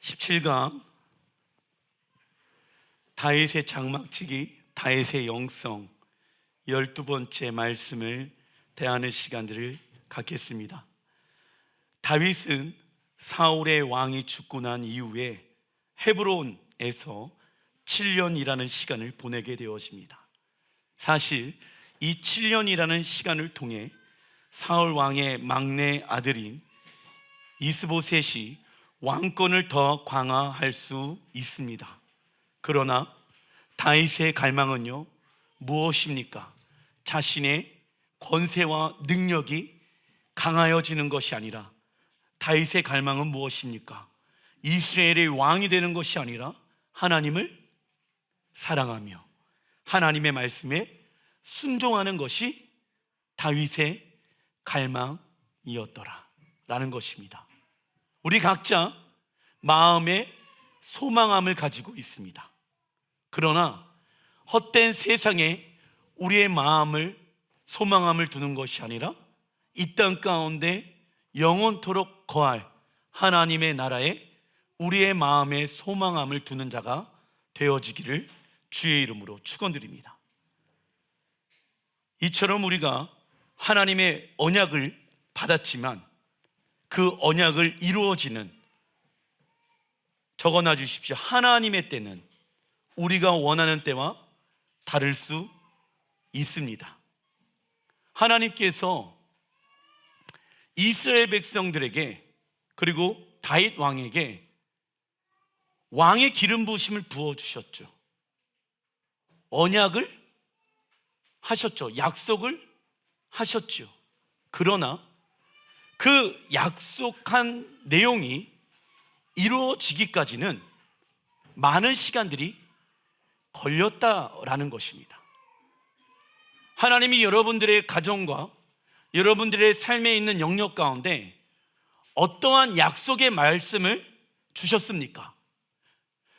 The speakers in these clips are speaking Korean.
17강 다윗의 장막치기, 다윗의 영성 12번째 말씀을 대하는 시간들을 갖겠습니다. 다윗은 사울의 왕이 죽고 난 이후에 헤브론에서 7년이라는 시간을 보내게 되어집니다. 사실 이 7년이라는 시간을 통해 사울 왕의 막내 아들인 이스보셋이 왕권을 더 강화할 수 있습니다. 그러나 다윗의 갈망은요, 무엇입니까? 자신의 권세와 능력이 강하여지는 것이 아니라, 다윗의 갈망은 무엇입니까? 이스라엘의 왕이 되는 것이 아니라 하나님을 사랑하며 하나님의 말씀에 순종하는 것이 다윗의 갈망이었더라 라는 것입니다. 우리 각자 마음에 소망함을 가지고 있습니다. 그러나 헛된 세상에 우리의 마음을 소망함을 두는 것이 아니라 이 땅 가운데 영원토록 거할 하나님의 나라에 우리의 마음에 소망함을 두는 자가 되어지기를 주의 이름으로 축원드립니다. 이처럼 우리가 하나님의 언약을 받았지만 그 언약을 이루어지는, 적어놔 주십시오. 하나님의 때는 우리가 원하는 때와 다를 수 있습니다. 하나님께서 이스라엘 백성들에게, 그리고 다윗 왕에게 왕의 기름 부으심을 부어주셨죠. 언약을 하셨죠. 약속을 하셨죠. 그러나 그 약속한 내용이 이루어지기까지는 많은 시간들이 걸렸다라는 것입니다. 하나님이 여러분들의 가정과 여러분들의 삶에 있는 영역 가운데 어떠한 약속의 말씀을 주셨습니까?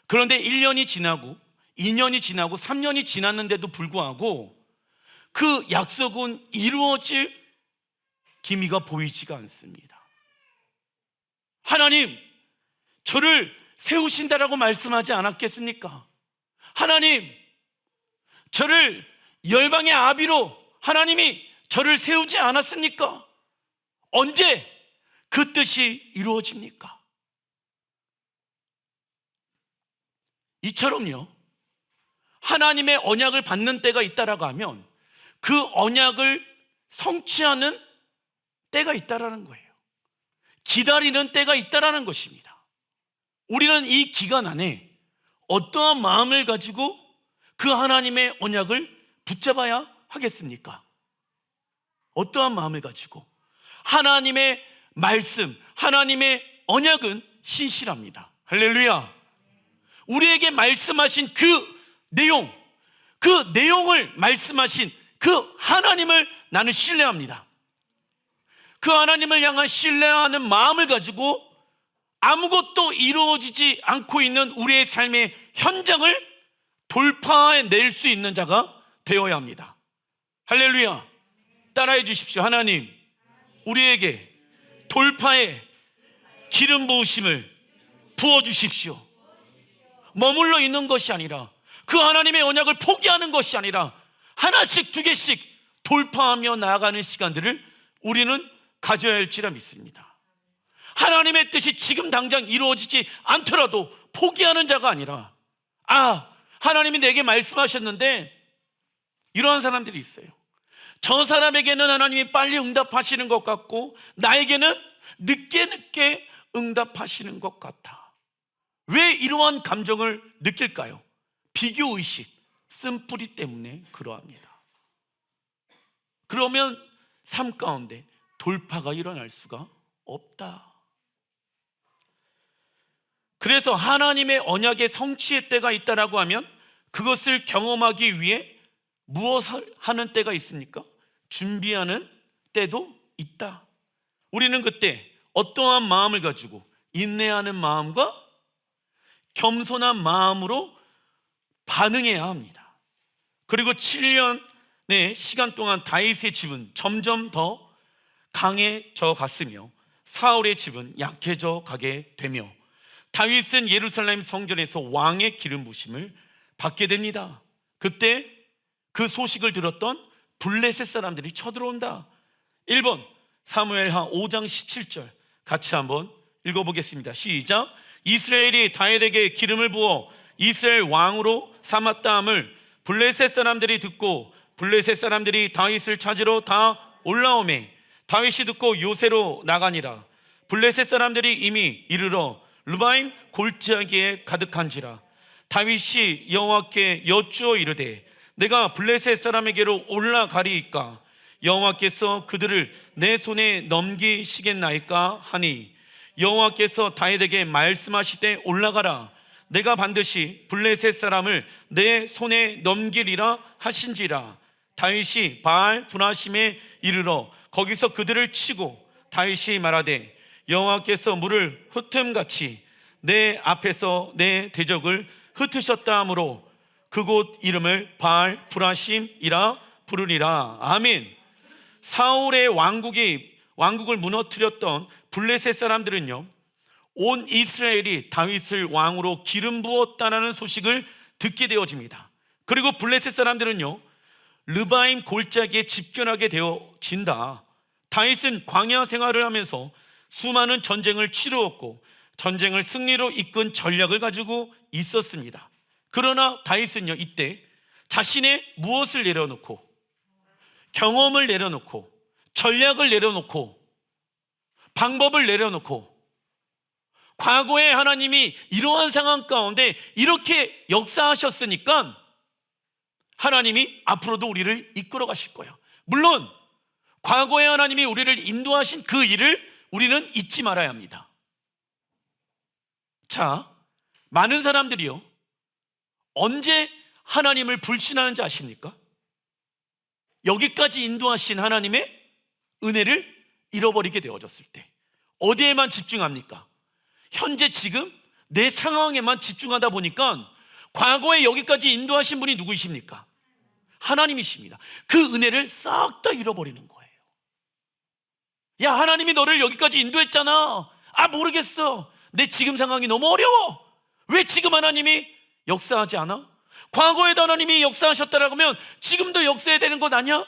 그런데 1년이 지나고 2년이 지나고 3년이 지났는데도 불구하고 그 약속은 이루어질 기미가 보이지가 않습니다. 하나님, 저를 세우신다라고 말씀하지 않았겠습니까? 하나님, 저를 열방의 아비로 하나님이 저를 세우지 않았습니까? 언제 그 뜻이 이루어집니까? 이처럼요, 하나님의 언약을 받는 때가 있다라고 하면 그 언약을 성취하는 때가 있다라는 거예요. 기다리는 때가 있다라는 것입니다. 우리는 이 기간 안에 어떠한 마음을 가지고 그 하나님의 언약을 붙잡아야 하겠습니까? 어떠한 마음을 가지고? 하나님의 말씀, 하나님의 언약은 신실합니다. 할렐루야. 우리에게 말씀하신 그 내용을 말씀하신 그 하나님을 나는 신뢰합니다. 그 하나님을 향한 신뢰하는 마음을 가지고 아무것도 이루어지지 않고 있는 우리의 삶의 현장을 돌파해낼 수 있는 자가 되어야 합니다. 할렐루야. 따라해 주십시오. 하나님, 우리에게 돌파의 기름 부으심을 부어주십시오. 머물러 있는 것이 아니라, 그 하나님의 언약을 포기하는 것이 아니라 하나씩 두 개씩 돌파하며 나아가는 시간들을 우리는 가져야 할지라 믿습니다. 하나님의 뜻이 지금 당장 이루어지지 않더라도 포기하는 자가 아니라, 하나님이 내게 말씀하셨는데, 이러한 사람들이 있어요. 저 사람에게는 하나님이 빨리 응답하시는 것 같고 나에게는 늦게 응답하시는 것 같아. 왜 이러한 감정을 느낄까요? 비교의식, 쓴뿌리 때문에 그러합니다. 그러면 삶 가운데 돌파가 일어날 수가 없다. 그래서 하나님의 언약의 성취의 때가 있다라고 하면 그것을 경험하기 위해 무엇을 하는 때가 있습니까? 준비하는 때도 있다. 우리는 그때 어떠한 마음을 가지고, 인내하는 마음과 겸손한 마음으로 반응해야 합니다. 그리고 7년의 시간 동안 다윗의 집은 점점 더 강해져 갔으며 사울의 집은 약해져 가게 되며 다윗은 예루살렘 성전에서 왕의 기름 부심을 받게 됩니다. 그때 그 소식을 들었던 블레셋 사람들이 쳐들어온다. 1번 사무엘하 5장 17절 같이 한번 읽어보겠습니다. 시작. 이스라엘이 다윗에게 기름을 부어 이스라엘 왕으로 삼았다 함을 블레셋 사람들이 듣고 블레셋 사람들이 다윗을 찾으러 다 올라오매 다윗이 듣고 요새로 나가니라. 블레셋 사람들이 이미 이르러 르바임 골짜기에 가득한지라. 다윗이 여호와께 여쭈어 이르되 내가 블레셋 사람에게로 올라가리이까 여호와께서 그들을 내 손에 넘기시겠나이까 하니 여호와께서 다윗에게 말씀하시되 올라가라 내가 반드시 블레셋 사람을 내 손에 넘기리라 하신지라. 다윗이 바알 브라심에 이르러 거기서 그들을 치고 다윗이 말하되 여호와께서 물을 흩음같이 내 앞에서 내 대적을 흩으셨다 하므로 그곳 이름을 바알 브라심이라 부르리라. 아멘. 사울의 왕국을 무너뜨렸던 블레셋 사람들은요, 온 이스라엘이 다윗을 왕으로 기름 부었다는 소식을 듣게 되어집니다. 그리고 블레셋 사람들은요, 르바임 골짜기에 집결하게 되어진다. 다윗은 광야 생활을 하면서 수많은 전쟁을 치루었고 전쟁을 승리로 이끈 전략을 가지고 있었습니다. 그러나 다윗은요, 이때 자신의 무엇을 내려놓고 경험을 내려놓고 전략을 내려놓고 방법을 내려놓고 과거에 하나님이 이러한 상황 가운데 이렇게 역사하셨으니까 하나님이 앞으로도 우리를 이끌어 가실 거야. 물론 과거에 하나님이 우리를 인도하신 그 일을 우리는 잊지 말아야 합니다. 자, 많은 사람들이요, 언제 하나님을 불신하는지 아십니까? 여기까지 인도하신 하나님의 은혜를 잃어버리게 되어졌을 때. 어디에만 집중합니까? 현재 지금 내 상황에만 집중하다 보니까 과거에 여기까지 인도하신 분이 누구이십니까? 하나님이십니다. 그 은혜를 싹 다 잃어버리는 거예요. 야, 하나님이 너를 여기까지 인도했잖아. 아, 모르겠어. 내 지금 상황이 너무 어려워. 왜 지금 하나님이 역사하지 않아? 과거에도 하나님이 역사하셨다라고 하면 지금도 역사해야 되는 것 아니야?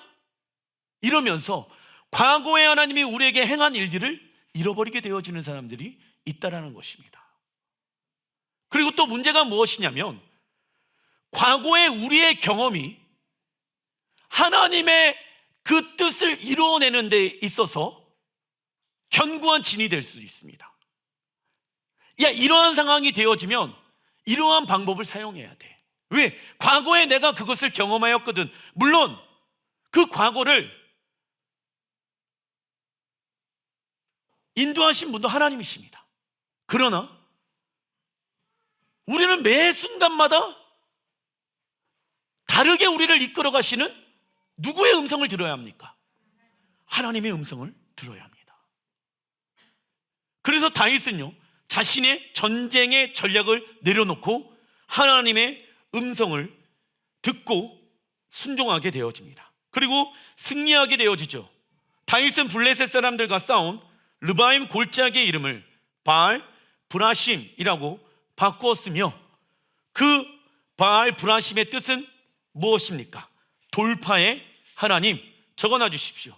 이러면서 과거에 하나님이 우리에게 행한 일들을 잃어버리게 되어지는 사람들이 있다라는 것입니다. 그리고 또 문제가 무엇이냐면, 과거의 우리의 경험이 하나님의 그 뜻을 이루어내는 데 있어서 견고한 진이 될 수 있습니다. 야, 이러한 상황이 되어지면 이러한 방법을 사용해야 돼. 왜? 과거에 내가 그것을 경험하였거든. 물론 그 과거를 인도하신 분도 하나님이십니다. 그러나 우리는 매 순간마다 다르게 우리를 이끌어 가시는 누구의 음성을 들어야 합니까? 하나님의 음성을 들어야 합니다. 그래서 다윗은요, 자신의 전쟁의 전략을 내려놓고 하나님의 음성을 듣고 순종하게 되어집니다. 그리고 승리하게 되어지죠. 다윗은 블레셋 사람들과 싸운 르바임 골짜기의 이름을 바알 브라심이라고 바꾸었으며, 그 바알 브라심의 뜻은 무엇입니까? 돌파의 하나님. 적어놔 주십시오.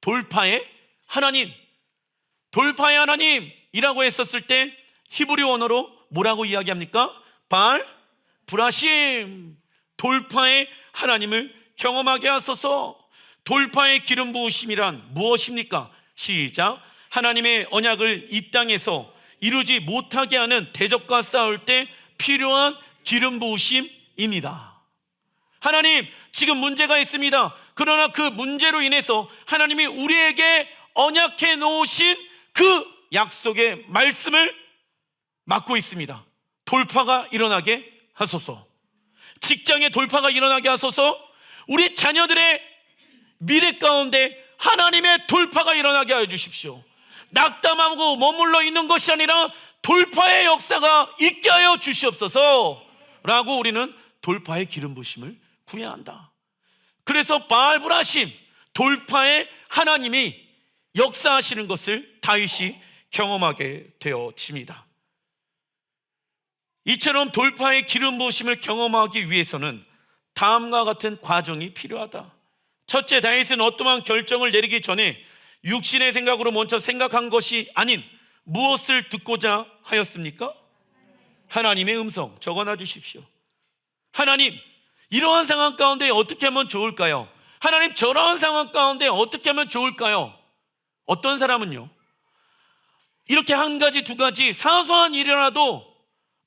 돌파의 하나님. 돌파의 하나님이라고 했었을 때 히브리 언어로 뭐라고 이야기합니까? 바알 브라심. 돌파의 하나님을 경험하게 하소서. 돌파의 기름 부으심이란 무엇입니까? 시작. 하나님의 언약을 이 땅에서 이루지 못하게 하는 대적과 싸울 때 필요한 기름 부으심입니다. 하나님, 지금 문제가 있습니다. 그러나 그 문제로 인해서 하나님이 우리에게 언약해 놓으신 그 약속의 말씀을 맡고 있습니다. 돌파가 일어나게 하소서. 직장의 돌파가 일어나게 하소서. 우리 자녀들의 미래 가운데 하나님의 돌파가 일어나게 해 주십시오. 낙담하고 머물러 있는 것이 아니라 돌파의 역사가 있게 하여 주시옵소서 라고 우리는 돌파의 기름 부심을 구해야 한다. 그래서 바알 브라심, 돌파의 하나님이 역사하시는 것을 다윗이 경험하게 되어집니다. 이처럼 돌파의 기름 부으심을 경험하기 위해서는 다음과 같은 과정이 필요하다. 첫째, 다윗은 어떠한 결정을 내리기 전에 육신의 생각으로 먼저 생각한 것이 아닌 무엇을 듣고자 하였습니까? 하나님의 음성. 적어놔 주십시오. 하나님, 이러한 상황 가운데 어떻게 하면 좋을까요? 하나님, 저러한 상황 가운데 어떻게 하면 좋을까요? 어떤 사람은요, 이렇게 한 가지 두 가지 사소한 일이라도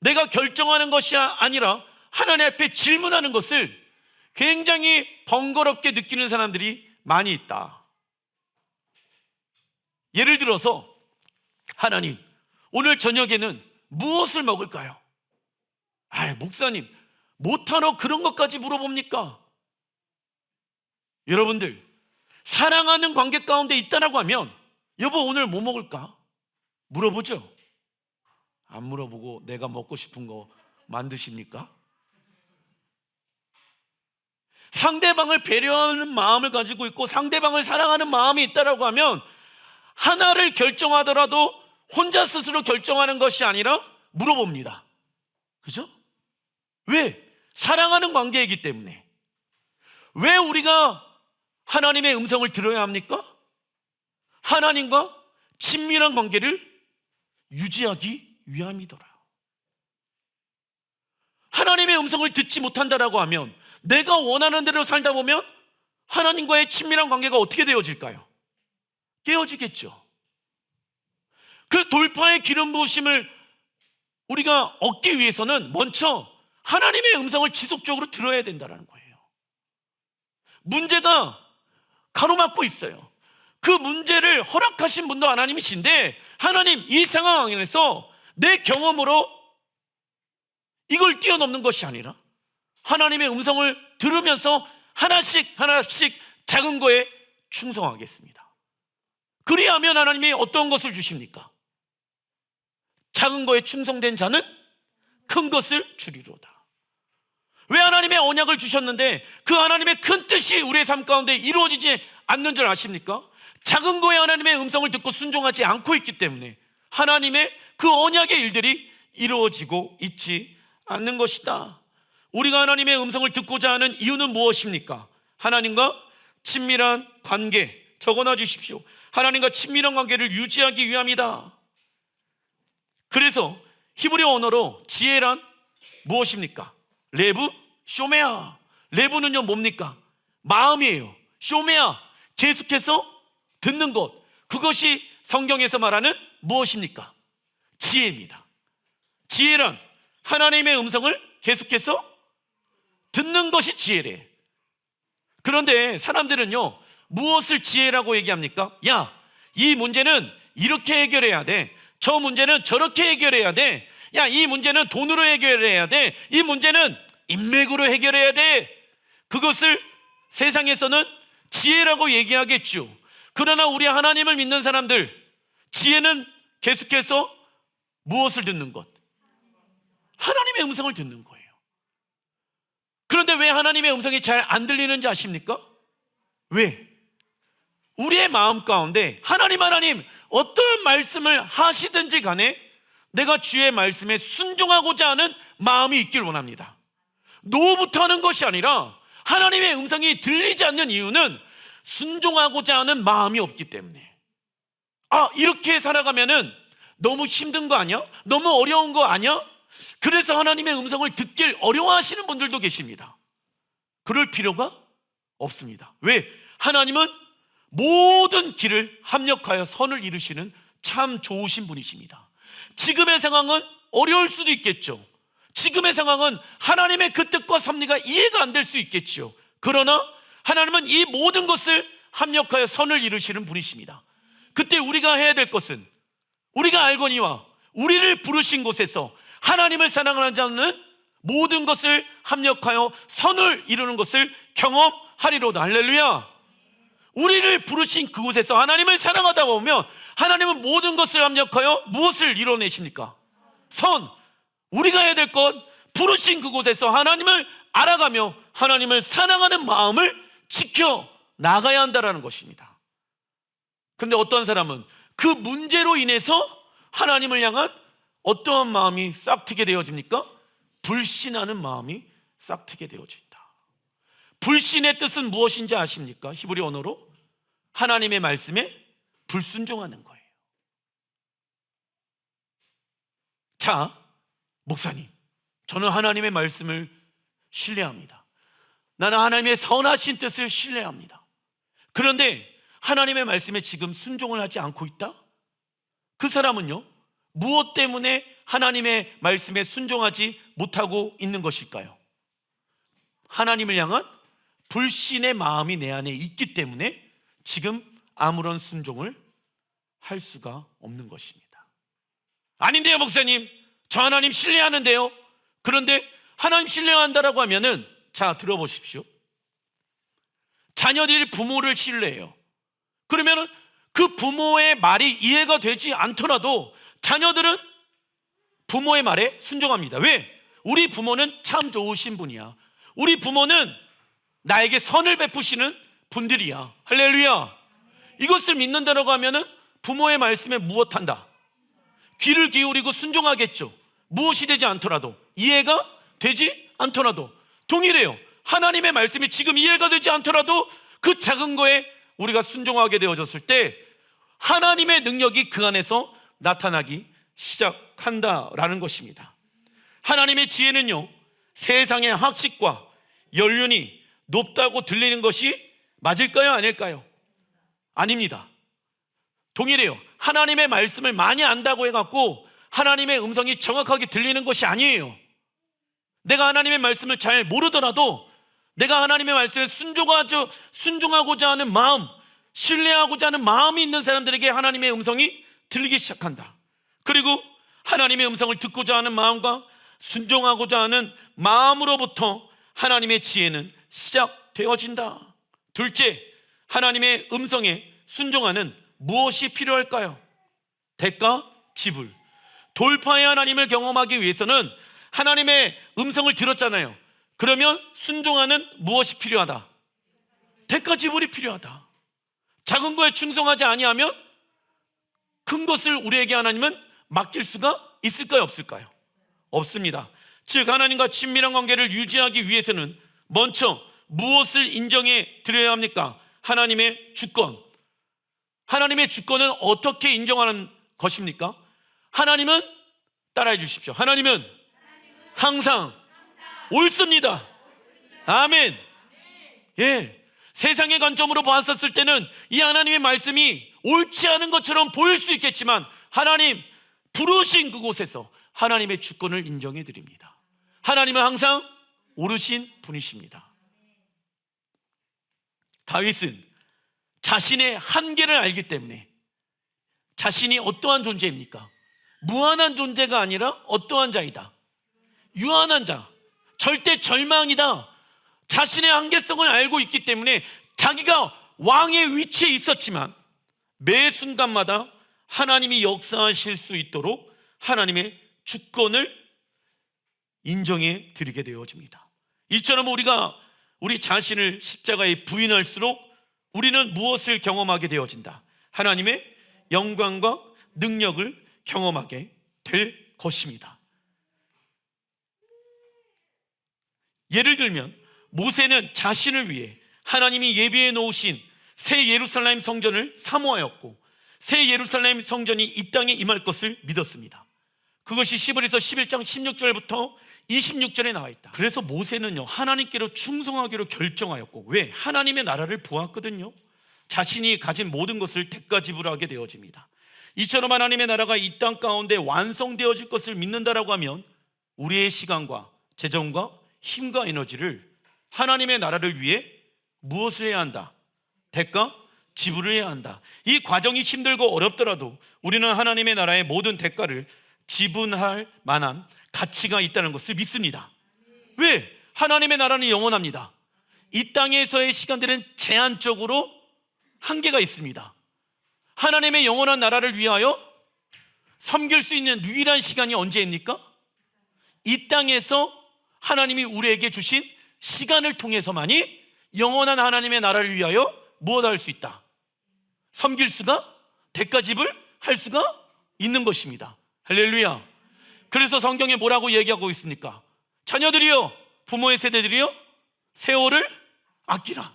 내가 결정하는 것이 아니라 하나님 앞에 질문하는 것을 굉장히 번거롭게 느끼는 사람들이 많이 있다. 예를 들어서, 하나님, 오늘 저녁에는 무엇을 먹을까요? 목사님, 못하러 그런 것까지 물어봅니까? 여러분들, 사랑하는 관계 가운데 있다라고 하면 여보, 오늘 뭐 먹을까? 물어보죠? 안 물어보고 내가 먹고 싶은 거 만드십니까? 상대방을 배려하는 마음을 가지고 있고 상대방을 사랑하는 마음이 있다라고 하면 하나를 결정하더라도 혼자 스스로 결정하는 것이 아니라 물어봅니다. 그죠? 왜? 사랑하는 관계이기 때문에. 왜 우리가 하나님의 음성을 들어야 합니까? 하나님과 친밀한 관계를 유지하기 위함이더라. 하나님의 음성을 듣지 못한다라고 하면 내가 원하는 대로 살다 보면 하나님과의 친밀한 관계가 어떻게 되어질까요? 깨어지겠죠. 그 돌파의 기름 부으심을 우리가 얻기 위해서는 먼저 하나님의 음성을 지속적으로 들어야 된다는 거예요. 문제가 가로막고 있어요. 그 문제를 허락하신 분도 하나님이신데, 하나님, 이 상황 안에서 내 경험으로 이걸 뛰어넘는 것이 아니라 하나님의 음성을 들으면서 하나씩 작은 거에 충성하겠습니다. 그리하면 하나님이 어떤 것을 주십니까? 작은 거에 충성된 자는 큰 것을 주리로다. 왜 하나님의 언약을 주셨는데 그 하나님의 큰 뜻이 우리의 삶 가운데 이루어지지 않는 줄 아십니까? 작은 거에 하나님의 음성을 듣고 순종하지 않고 있기 때문에 하나님의 그 언약의 일들이 이루어지고 있지 않는 것이다. 우리가 하나님의 음성을 듣고자 하는 이유는 무엇입니까? 하나님과 친밀한 관계. 적어놔 주십시오. 하나님과 친밀한 관계를 유지하기 위함이다. 그래서 히브리어 언어로 지혜란 무엇입니까? 레브, 쇼메아. 레브는요 뭡니까? 마음이에요. 쇼메아, 계속해서 듣는 것. 그것이 성경에서 말하는 무엇입니까? 지혜입니다. 지혜란 하나님의 음성을 계속해서 듣는 것이 지혜래. 그런데 사람들은요, 무엇을 지혜라고 얘기합니까? 야, 이 문제는 이렇게 해결해야 돼. 저 문제는 저렇게 해결해야 돼. 야, 이 문제는 돈으로 해결해야 돼. 이 문제는 인맥으로 해결해야 돼. 그것을 세상에서는 지혜라고 얘기하겠죠. 그러나 우리 하나님을 믿는 사람들, 지혜는 계속해서 무엇을 듣는 것? 하나님의 음성을 듣는 거예요. 그런데 왜 하나님의 음성이 잘 안 들리는지 아십니까? 왜? 우리의 마음 가운데 하나님 어떤 말씀을 하시든지 간에 내가 주의 말씀에 순종하고자 하는 마음이 있길 원합니다. 노부터 하는 것이 아니라 하나님의 음성이 들리지 않는 이유는 순종하고자 하는 마음이 없기 때문에. 이렇게 살아가면은 너무 힘든 거 아니야? 너무 어려운 거 아니야? 그래서 하나님의 음성을 듣길 어려워하시는 분들도 계십니다. 그럴 필요가 없습니다. 왜? 하나님은 모든 길을 합력하여 선을 이루시는 참 좋으신 분이십니다. 지금의 상황은 어려울 수도 있겠죠. 지금의 상황은 하나님의 그 뜻과 섭리가 이해가 안 될 수 있겠죠. 그러나 하나님은 이 모든 것을 합력하여 선을 이루시는 분이십니다. 그때 우리가 해야 될 것은, 우리가 알거니와 우리를 부르신 곳에서 하나님을 사랑하는 자는 모든 것을 합력하여 선을 이루는 것을 경험하리로다. 할렐루야. 우리를 부르신 그곳에서 하나님을 사랑하다 보면 하나님은 모든 것을 합력하여 무엇을 이뤄내십니까? 선. 우리가 해야 될 것, 부르신 그곳에서 하나님을 알아가며 하나님을 사랑하는 마음을 지켜 나가야 한다는 것입니다. 그런데 어떤 사람은 그 문제로 인해서 하나님을 향한 어떠한 마음이 싹트게 되어집니까? 불신하는 마음이 싹트게 되어진다. 불신의 뜻은 무엇인지 아십니까? 히브리 언어로 하나님의 말씀에 불순종하는 거예요. 자, 목사님, 저는 하나님의 말씀을 신뢰합니다. 나는 하나님의 선하신 뜻을 신뢰합니다. 그런데 하나님의 말씀에 지금 순종을 하지 않고 있다? 그 사람은요, 무엇 때문에 하나님의 말씀에 순종하지 못하고 있는 것일까요? 하나님을 향한 불신의 마음이 내 안에 있기 때문에 지금 아무런 순종을 할 수가 없는 것입니다. 아닌데요, 목사님, 저 하나님 신뢰하는데요. 그런데 하나님 신뢰한다라고 하면은, 자, 들어보십시오. 자녀들이 부모를 신뢰해요. 그러면은 그 부모의 말이 이해가 되지 않더라도 자녀들은 부모의 말에 순종합니다. 왜? 우리 부모는 참 좋으신 분이야. 우리 부모는 나에게 선을 베푸시는 분들이야. 할렐루야. 이것을 믿는다라고 하면은 부모의 말씀에 무엇한다? 귀를 기울이고 순종하겠죠. 무엇이 되지 않더라도, 이해가 되지 않더라도. 동일해요. 하나님의 말씀이 지금 이해가 되지 않더라도 그 작은 거에 우리가 순종하게 되어졌을 때 하나님의 능력이 그 안에서 나타나기 시작한다라는 것입니다. 하나님의 지혜는요, 세상의 학식과 연륜이 높다고 들리는 것이 맞을까요? 아닐까요? 아닙니다. 동일해요. 하나님의 말씀을 많이 안다고 해갖고 하나님의 음성이 정확하게 들리는 것이 아니에요. 내가 하나님의 말씀을 잘 모르더라도 내가 하나님의 말씀에 순종하고자 하는 마음, 신뢰하고자 하는 마음이 있는 사람들에게 하나님의 음성이 들리기 시작한다. 그리고 하나님의 음성을 듣고자 하는 마음과 순종하고자 하는 마음으로부터 하나님의 지혜는 시작되어진다. 둘째, 하나님의 음성에 순종하는 무엇이 필요할까요? 대가, 지불. 돌파의 하나님을 경험하기 위해서는 하나님의 음성을 들었잖아요. 그러면 순종하는 무엇이 필요하다? 대가 지불이 필요하다. 작은 거에 충성하지 아니하면 큰 것을 우리에게 하나님은 맡길 수가 있을까요? 없을까요? 없습니다. 즉, 하나님과 친밀한 관계를 유지하기 위해서는 먼저 무엇을 인정해 드려야 합니까? 하나님의 주권. 하나님의 주권은 어떻게 인정하는 것입니까? 하나님은, 따라해 주십시오. 하나님은 항상 옳습니다. 아멘. 예, 세상의 관점으로 봤었을 때는 이 하나님의 말씀이 옳지 않은 것처럼 보일 수 있겠지만 하나님 부르신 그곳에서 하나님의 주권을 인정해 드립니다. 하나님은 항상 옳으신 분이십니다. 다윗은 자신의 한계를 알기 때문에, 자신이 어떠한 존재입니까? 무한한 존재가 아니라 어떠한 자이다? 유한한 자, 절대 절망이다. 자신의 한계성을 알고 있기 때문에 자기가 왕의 위치에 있었지만 매 순간마다 하나님이 역사하실 수 있도록 하나님의 주권을 인정해 드리게 되어집니다. 이처럼 우리가 우리 자신을 십자가에 부인할수록 우리는 무엇을 경험하게 되어진다? 하나님의 영광과 능력을 경험하게 될 것입니다. 예를 들면 모세는 자신을 위해 하나님이 예비해 놓으신 새 예루살렘 성전을 사모하였고 새 예루살렘 성전이 이 땅에 임할 것을 믿었습니다. 그것이 히브리서 11장 16절부터 26절에 나와 있다. 그래서 모세는요, 하나님께로 충성하기로 결정하였고, 왜? 하나님의 나라를 보았거든요. 자신이 가진 모든 것을 대가 지불하게 되어집니다. 이처럼 하나님의 나라가 이 땅 가운데 완성되어질 것을 믿는다라고 하면 우리의 시간과 재정과 힘과 에너지를 하나님의 나라를 위해 무엇을 해야 한다? 대가 지불을 해야 한다. 이 과정이 힘들고 어렵더라도 우리는 하나님의 나라의 모든 대가를 지불할 만한 가치가 있다는 것을 믿습니다. 왜? 하나님의 나라는 영원합니다. 이 땅에서의 시간들은 제한적으로 한계가 있습니다. 하나님의 영원한 나라를 위하여 섬길 수 있는 유일한 시간이 언제입니까? 이 땅에서 하나님이 우리에게 주신 시간을 통해서만이 영원한 하나님의 나라를 위하여 무엇을 할 수 있다? 섬길 수가, 대가 지불할 수가 있는 것입니다. 할렐루야. 그래서 성경에 뭐라고 얘기하고 있습니까? 자녀들이여, 부모의 세대들이여, 세월을 아끼라.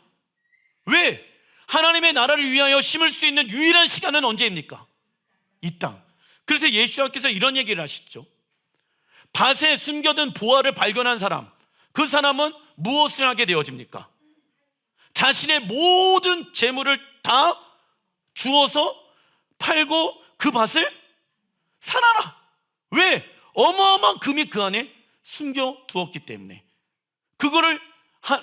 왜? 하나님의 나라를 위하여 심을 수 있는 유일한 시간은 언제입니까? 이 땅. 그래서 예수님께서 이런 얘기를 하시죠. 밭에 숨겨둔 보화를 발견한 사람, 그 사람은 무엇을 하게 되어집니까? 자신의 모든 재물을 다 주어서 팔고 그 밭을 살아라. 왜? 어마어마한 금이 그 안에 숨겨두었기 때문에. 그거를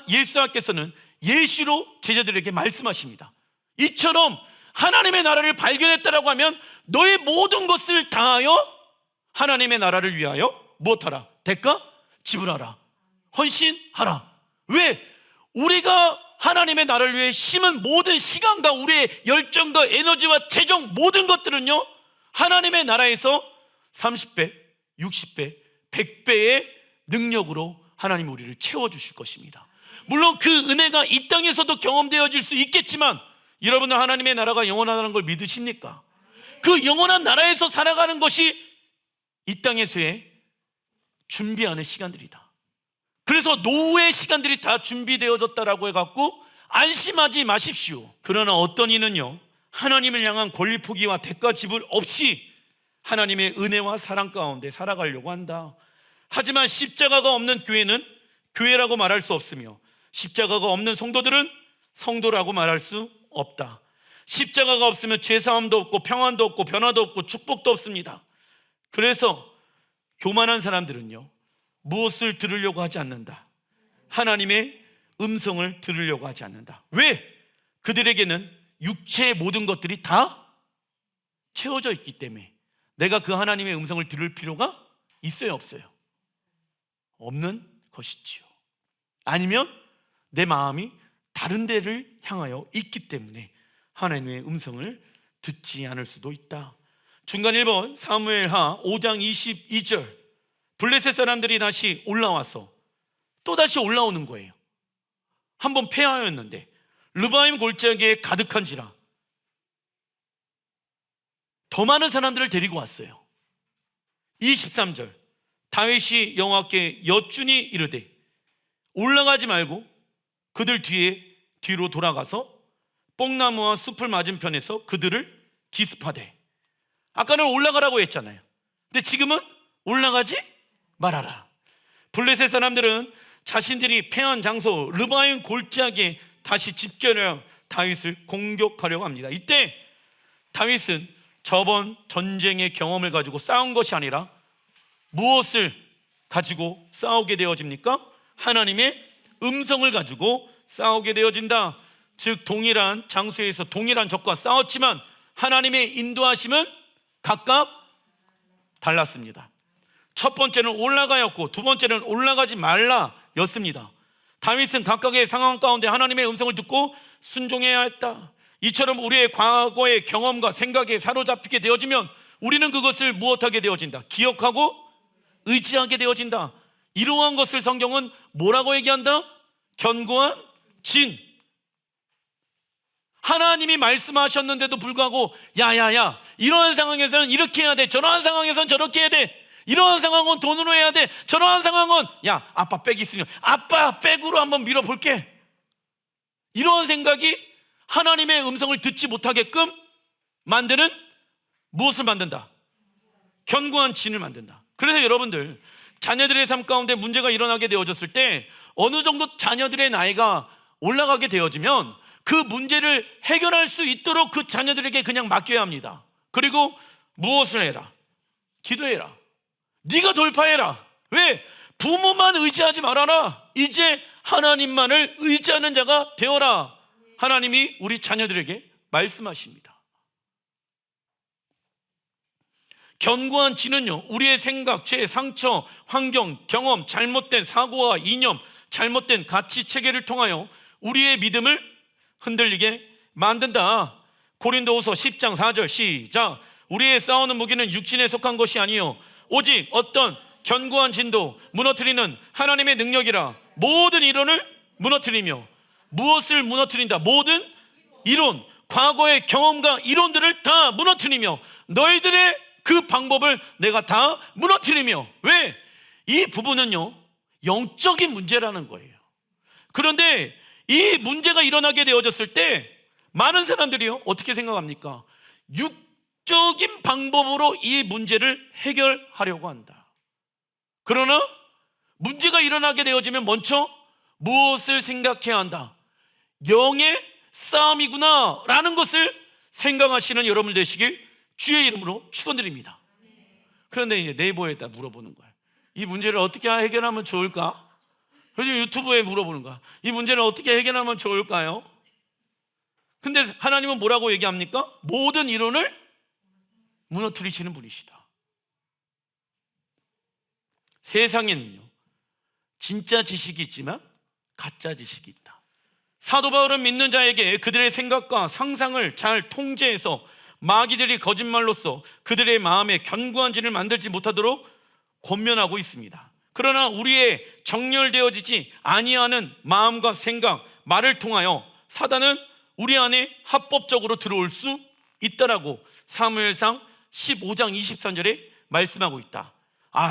예수님께서는 예시로 제자들에게 말씀하십니다. 이처럼 하나님의 나라를 발견했다라고 하면 너의 모든 것을 다하여 하나님의 나라를 위하여 무엇하라? 대가 지불하라. 헌신하라. 왜? 우리가 하나님의 나라를 위해 심은 모든 시간과 우리의 열정과 에너지와 재정 모든 것들은요, 하나님의 나라에서 30배, 60배, 100배의 능력으로 하나님 우리를 채워주실 것입니다. 물론 그 은혜가 이 땅에서도 경험되어질 수 있겠지만, 여러분은 하나님의 나라가 영원하다는 걸 믿으십니까? 그 영원한 나라에서 살아가는 것이 이 땅에서의 준비하는 시간들이다. 그래서 노후의 시간들이 다 준비되어졌다라고 해갖고 안심하지 마십시오. 그러나 어떤 이는요, 하나님을 향한 권리 포기와 대가 지불 없이 하나님의 은혜와 사랑 가운데 살아가려고 한다. 하지만 십자가가 없는 교회는 교회라고 말할 수 없으며, 십자가가 없는 성도들은 성도라고 말할 수 없다. 십자가가 없으면 죄사함도 없고 평안도 없고 변화도 없고 축복도 없습니다. 그래서 교만한 사람들은요, 무엇을 들으려고 하지 않는다? 하나님의 음성을 들으려고 하지 않는다. 왜? 그들에게는 육체의 모든 것들이 다 채워져 있기 때문에. 내가 그 하나님의 음성을 들을 필요가 있어요, 없어요? 없는 것이지요. 아니면 내 마음이 다른 데를 향하여 있기 때문에 하나님의 음성을 듣지 않을 수도 있다. 중간 1번 사무엘하 5장 22절, 블레셋 사람들이 다시 올라와서 또 다시 올라오는 거예요. 한번 패하였는데 르바임 골짜기에 가득한지라 더 많은 사람들을 데리고 왔어요. 23절, 다윗이 여호와께 여쭈니 이르되 올라가지 말고 그들 뒤로 돌아가서 뽕나무와 숲을 맞은편에서 그들을 기습하되. 아까는 올라가라고 했잖아요. 근데 지금은 올라가지 말아라. 블레셋 사람들은 자신들이 패한 장소 르바임 골짜기에 다시 집결하여 다윗을 공격하려고 합니다. 이때 다윗은 저번 전쟁의 경험을 가지고 싸운 것이 아니라 무엇을 가지고 싸우게 되어집니까? 하나님의 음성을 가지고 싸우게 되어진다. 즉 동일한 장소에서 동일한 적과 싸웠지만 하나님의 인도하심은 각각 달랐습니다. 첫 번째는 올라가였고 두 번째는 올라가지 말라 였습니다. 다윗은 각각의 상황 가운데 하나님의 음성을 듣고 순종해야 했다. 이처럼 우리의 과거의 경험과 생각에 사로잡히게 되어지면 우리는 그것을 무엇하게 되어진다? 기억하고 의지하게 되어진다. 이러한 것을 성경은 뭐라고 얘기한다? 견고한 진. 하나님이 말씀하셨는데도 불구하고 야야야, 이러한 상황에서는 이렇게 해야 돼, 저러한 상황에서는 저렇게 해야 돼, 이러한 상황은 돈으로 해야 돼, 저러한 상황은 야 아빠 백 있으면 아빠 백으로 한번 밀어볼게. 이러한 생각이 하나님의 음성을 듣지 못하게끔 만드는 무엇을 만든다? 견고한 진을 만든다. 그래서 여러분들 자녀들의 삶 가운데 문제가 일어나게 되어졌을 때 어느 정도 자녀들의 나이가 올라가게 되어지면 그 문제를 해결할 수 있도록 그 자녀들에게 그냥 맡겨야 합니다. 그리고 무엇을 해라? 기도해라. 네가 돌파해라. 왜? 부모만 의지하지 말아라. 이제 하나님만을 의지하는 자가 되어라. 하나님이 우리 자녀들에게 말씀하십니다. 견고한 진은요, 우리의 생각, 죄, 상처, 환경, 경험, 잘못된 사고와 이념, 잘못된 가치 체계를 통하여 우리의 믿음을 흔들리게 만든다. 고린도후서 10장 4절 시작. 우리의 싸우는 무기는 육신에 속한 것이 아니요 오직 어떤 견고한 진도 무너뜨리는 하나님의 능력이라. 모든 이론을 무너뜨리며. 무엇을 무너뜨린다? 모든 이론, 과거의 경험과 이론들을 다 무너뜨리며 너희들의 그 방법을 내가 다 무너뜨리며. 왜? 이 부분은요, 영적인 문제라는 거예요. 그런데 이 문제가 일어나게 되어졌을 때 많은 사람들이요, 어떻게 생각합니까? 육적인 방법으로 이 문제를 해결하려고 한다. 그러나 문제가 일어나게 되어지면 먼저 무엇을 생각해야 한다? 영의 싸움이구나 라는 것을 생각하시는 여러분 되시길 주의 이름으로 축원드립니다. 그런데 이제 네이버에다 물어보는 거예요. 이 문제를 어떻게 해결하면 좋을까? 그래서 유튜브에 물어보는 거야. 이 문제를 어떻게 해결하면 좋을까요? 근데 하나님은 뭐라고 얘기합니까? 모든 이론을 무너뜨리시는 분이시다. 세상에는요, 진짜 지식이 있지만 가짜 지식이 있다. 사도 바울은 믿는 자에게 그들의 생각과 상상을 잘 통제해서 마귀들이 거짓말로써 그들의 마음에 견고한 진을 만들지 못하도록 권면하고 있습니다. 그러나 우리의 정렬되어지지 아니하는 마음과 생각, 말을 통하여 사단은 우리 안에 합법적으로 들어올 수 있다라고 사무엘상 15장 23절에 말씀하고 있다.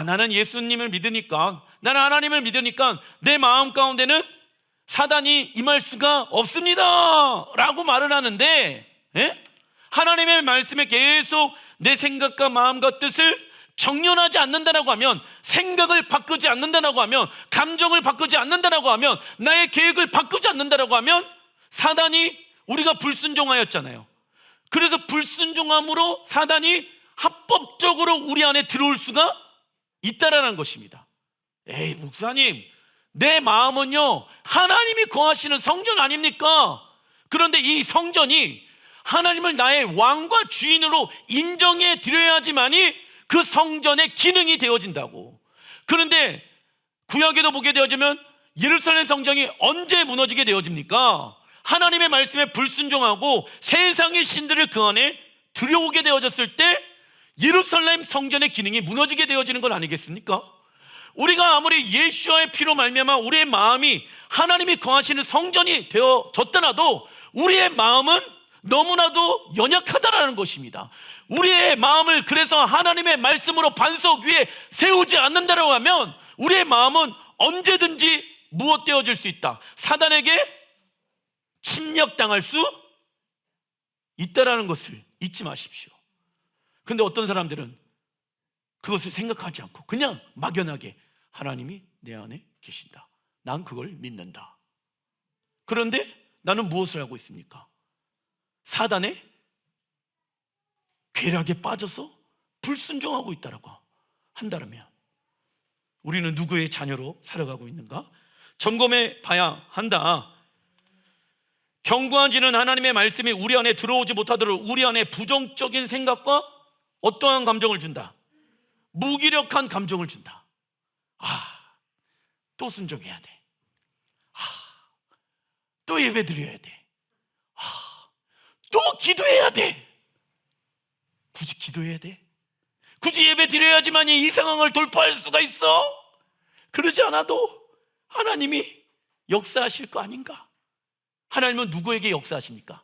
나는 예수님을 믿으니까, 나는 하나님을 믿으니까 내 마음 가운데는 사단이 임할 수가 없습니다 라고 말을 하는데, 하나님의 말씀에 계속 내 생각과 마음과 뜻을 정연하지 않는다라고 하면, 생각을 바꾸지 않는다라고 하면, 감정을 바꾸지 않는다라고 하면, 나의 계획을 바꾸지 않는다라고 하면, 사단이, 우리가 불순종하였잖아요. 그래서 불순종함으로 사단이 합법적으로 우리 안에 들어올 수가 있다라는 것입니다. 에이, 목사님, 내 마음은요, 하나님이 거하시는 성전 아닙니까? 그런데 이 성전이 하나님을 나의 왕과 주인으로 인정해 드려야지만이 그 성전의 기능이 되어진다고. 그런데 구약에도 보게 되어지면 예루살렘 성전이 언제 무너지게 되어집니까? 하나님의 말씀에 불순종하고 세상의 신들을 그 안에 들여오게 되어졌을 때 예루살렘 성전의 기능이 무너지게 되어지는 건 아니겠습니까? 우리가 아무리 예수와의 피로 말미암아 우리의 마음이 하나님이 거하시는 성전이 되어졌더라도 우리의 마음은 너무나도 연약하다라는 것입니다. 우리의 마음을 그래서 하나님의 말씀으로 반석 위에 세우지 않는다라고 하면 우리의 마음은 언제든지 무엇되어질 수 있다. 사단에게 침략당할 수 있다라는 것을 잊지 마십시오. 그런데 어떤 사람들은 그것을 생각하지 않고 그냥 막연하게 하나님이 내 안에 계신다, 난 그걸 믿는다. 그런데 나는 무엇을 하고 있습니까? 사단의 괴락에 빠져서 불순종하고 있다라고 한다면 우리는 누구의 자녀로 살아가고 있는가? 점검해 봐야 한다. 견고한지는 하나님의 말씀이 우리 안에 들어오지 못하도록 우리 안에 부정적인 생각과 어떠한 감정을 준다? 무기력한 감정을 준다. 또 순종해야 돼. 또 예배 드려야 돼. 또 기도해야 돼. 굳이 기도해야 돼? 굳이 예배 드려야지만이 이 상황을 돌파할 수가 있어? 그러지 않아도 하나님이 역사하실 거 아닌가? 하나님은 누구에게 역사하십니까?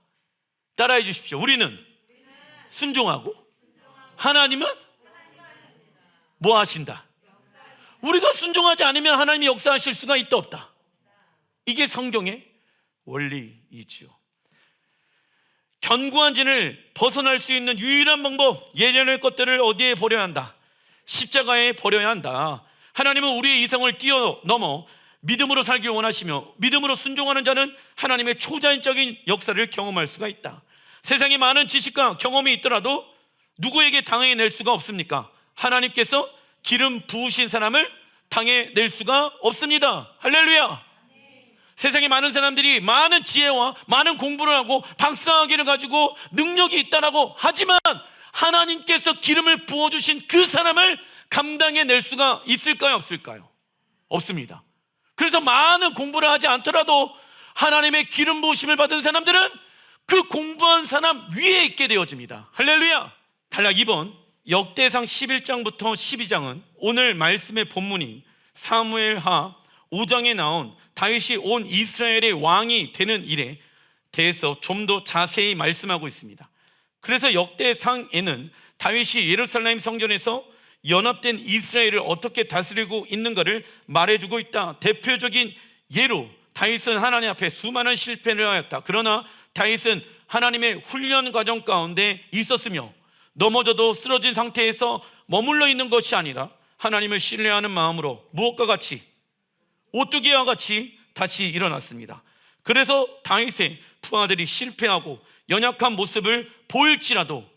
따라해 주십시오. 우리는 순종하고 하나님은 뭐 하신다? 우리가 순종하지 않으면 하나님이 역사하실 수가 있다 없다? 이게 성경의 원리이지요. 견고한 진을 벗어날 수 있는 유일한 방법, 예전의 것들을 어디에 버려야 한다? 십자가에 버려야 한다. 하나님은 우리의 이성을 뛰어넘어 믿음으로 살기 원하시며 믿음으로 순종하는 자는 하나님의 초자연적인 역사를 경험할 수가 있다. 세상에 많은 지식과 경험이 있더라도 누구에게 당해낼 수가 없습니까? 하나님께서 기름 부으신 사람을 당해낼 수가 없습니다. 할렐루야. 세상에 많은 사람들이 많은 지혜와 많은 공부를 하고 박사학위를 가지고 능력이 있다라고 하지만 하나님께서 기름을 부어주신 그 사람을 감당해낼 수가 있을까요? 없을까요? 없습니다. 그래서 많은 공부를 하지 않더라도 하나님의 기름 부으심을 받은 사람들은 그 공부한 사람 위에 있게 되어집니다. 할렐루야. 단락 2번, 역대상 11장부터 12장은 오늘 말씀의 본문인 사무엘하 5장에 나온 다윗이 온 이스라엘의 왕이 되는 일에 대해서 좀 더 자세히 말씀하고 있습니다. 그래서 역대상에는 다윗이 예루살렘 성전에서 연합된 이스라엘을 어떻게 다스리고 있는가를 말해주고 있다. 대표적인 예로 다윗은 하나님 앞에 수많은 실패를 하였다. 그러나 다윗은 하나님의 훈련 과정 가운데 있었으며 넘어져도 쓰러진 상태에서 머물러 있는 것이 아니라 하나님을 신뢰하는 마음으로 무엇과 같이 오뚜기와 같이 다시 일어났습니다. 그래서 다윗의 부하들이 실패하고 연약한 모습을 보일지라도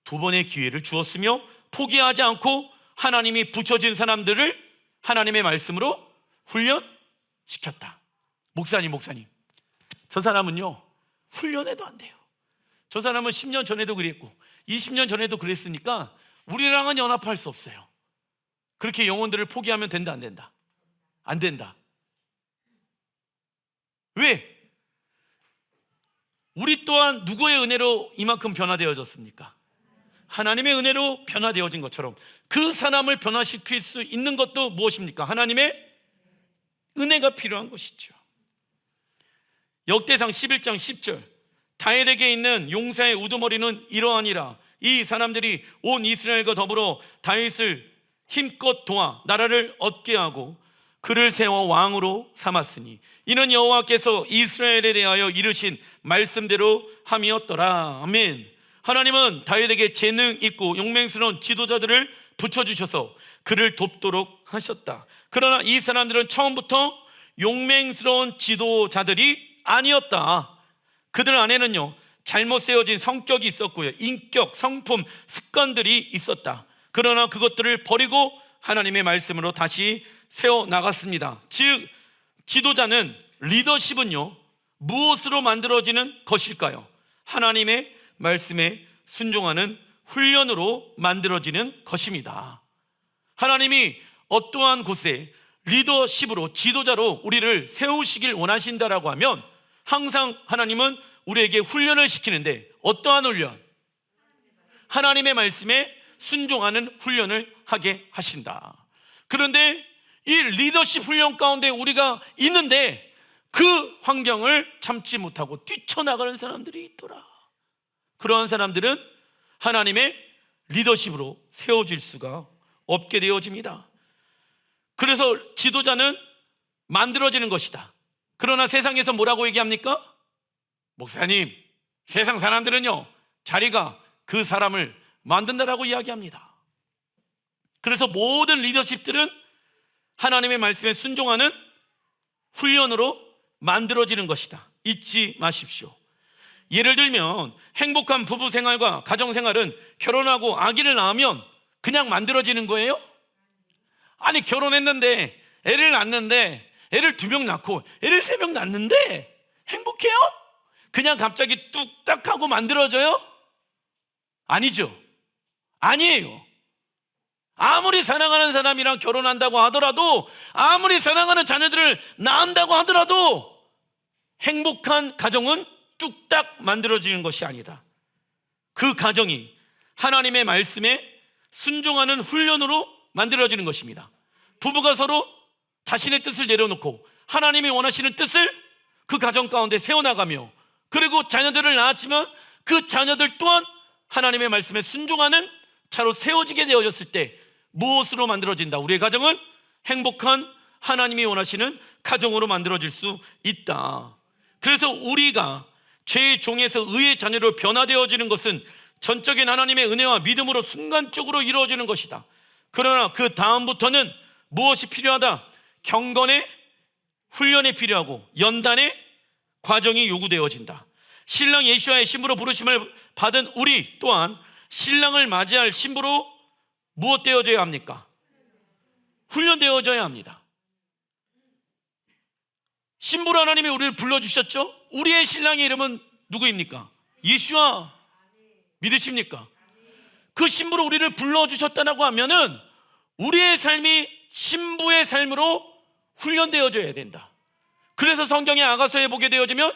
두 번의 기회를 주었으며 포기하지 않고 하나님이 붙여진 사람들을 하나님의 말씀으로 훈련시켰다. 목사님 저 사람은요 훈련해도 안 돼요. 저 사람은 10년 전에도 그랬고 20년 전에도 그랬으니까 우리랑은 연합할 수 없어요. 그렇게 영혼들을 포기하면 된다 안 된다? 안 된다. 왜? 우리 또한 누구의 은혜로 이만큼 변화되어졌습니까? 하나님의 은혜로 변화되어진 것처럼 그 사람을 변화시킬 수 있는 것도 무엇입니까? 하나님의 은혜가 필요한 것이죠. 역대상 11장 10절 다윗에게 있는 용사의 우두머리는 이러하니라. 이 사람들이 온 이스라엘과 더불어 다윗을 힘껏 도와 나라를 얻게 하고 그를 세워 왕으로 삼았으니 이는 여호와께서 이스라엘에 대하여 이르신 말씀대로 함이었더라. 아멘. 하나님은 다윗에게 재능 있고 용맹스러운 지도자들을 붙여주셔서 그를 돕도록 하셨다. 그러나 이 사람들은 처음부터 용맹스러운 지도자들이 아니었다. 그들 안에는요 잘못 세워진 성격이 있었고요, 인격, 성품, 습관들이 있었다. 그러나 그것들을 버리고 하나님의 말씀으로 다시 세워나갔습니다. 즉 지도자는, 리더십은요 무엇으로 만들어지는 것일까요? 하나님의 말씀에 순종하는 훈련으로 만들어지는 것입니다. 하나님이 어떠한 곳에 리더십으로, 지도자로 우리를 세우시길 원하신다라고 하면 항상 하나님은 우리에게 훈련을 시키는데, 어떠한 훈련? 하나님의 말씀에 순종하는 훈련을 하게 하신다. 그런데 이 리더십 훈련 가운데 우리가 있는데 그 환경을 참지 못하고 뛰쳐나가는 사람들이 있더라. 그러한 사람들은 하나님의 리더십으로 세워질 수가 없게 되어집니다. 그래서 지도자는 만들어지는 것이다. 그러나 세상에서 뭐라고 얘기합니까? 목사님, 세상 사람들은요 자리가 그 사람을 만든다라고 이야기합니다. 그래서 모든 리더십들은 하나님의 말씀에 순종하는 훈련으로 만들어지는 것이다. 잊지 마십시오. 예를 들면 행복한 부부 생활과 가정 생활은 결혼하고 아기를 낳으면 그냥 만들어지는 거예요? 아니, 결혼했는데 애를 낳는데, 애를 2명 낳고 애를 3명 낳는데 행복해요? 그냥 갑자기 뚝딱 하고 만들어져요? 아니죠. 아니에요. 아무리 사랑하는 사람이랑 결혼한다고 하더라도, 아무리 사랑하는 자녀들을 낳는다고 하더라도 행복한 가정은 뚝딱 만들어지는 것이 아니다. 그 가정이 하나님의 말씀에 순종하는 훈련으로 만들어지는 것입니다. 부부가 서로 자신의 뜻을 내려놓고 하나님이 원하시는 뜻을 그 가정 가운데 세워나가며, 그리고 자녀들을 낳았지만 그 자녀들 또한 하나님의 말씀에 순종하는 자로 세워지게 되어졌을 때 무엇으로 만들어진다? 우리의 가정은 행복한 하나님이 원하시는 가정으로 만들어질 수 있다. 그래서 우리가 죄의 종에서 의의 자녀로 변화되어지는 것은 전적인 하나님의 은혜와 믿음으로 순간적으로 이루어지는 것이다. 그러나 그 다음부터는 무엇이 필요하다? 경건의 훈련이 필요하고 연단의 과정이 요구되어진다. 신랑 예수와의 신부로 부르심을 받은 우리 또한 신랑을 맞이할 신부로 무엇 되어져야 합니까? 훈련되어져야 합니다. 신부로 하나님이 우리를 불러주셨죠? 우리의 신랑의 이름은 누구입니까? 예수와. 믿으십니까? 그 신부로 우리를 불러주셨다고 하면은 우리의 삶이 신부의 삶으로 훈련되어져야 된다. 그래서 성경의 아가서에 보게 되어지면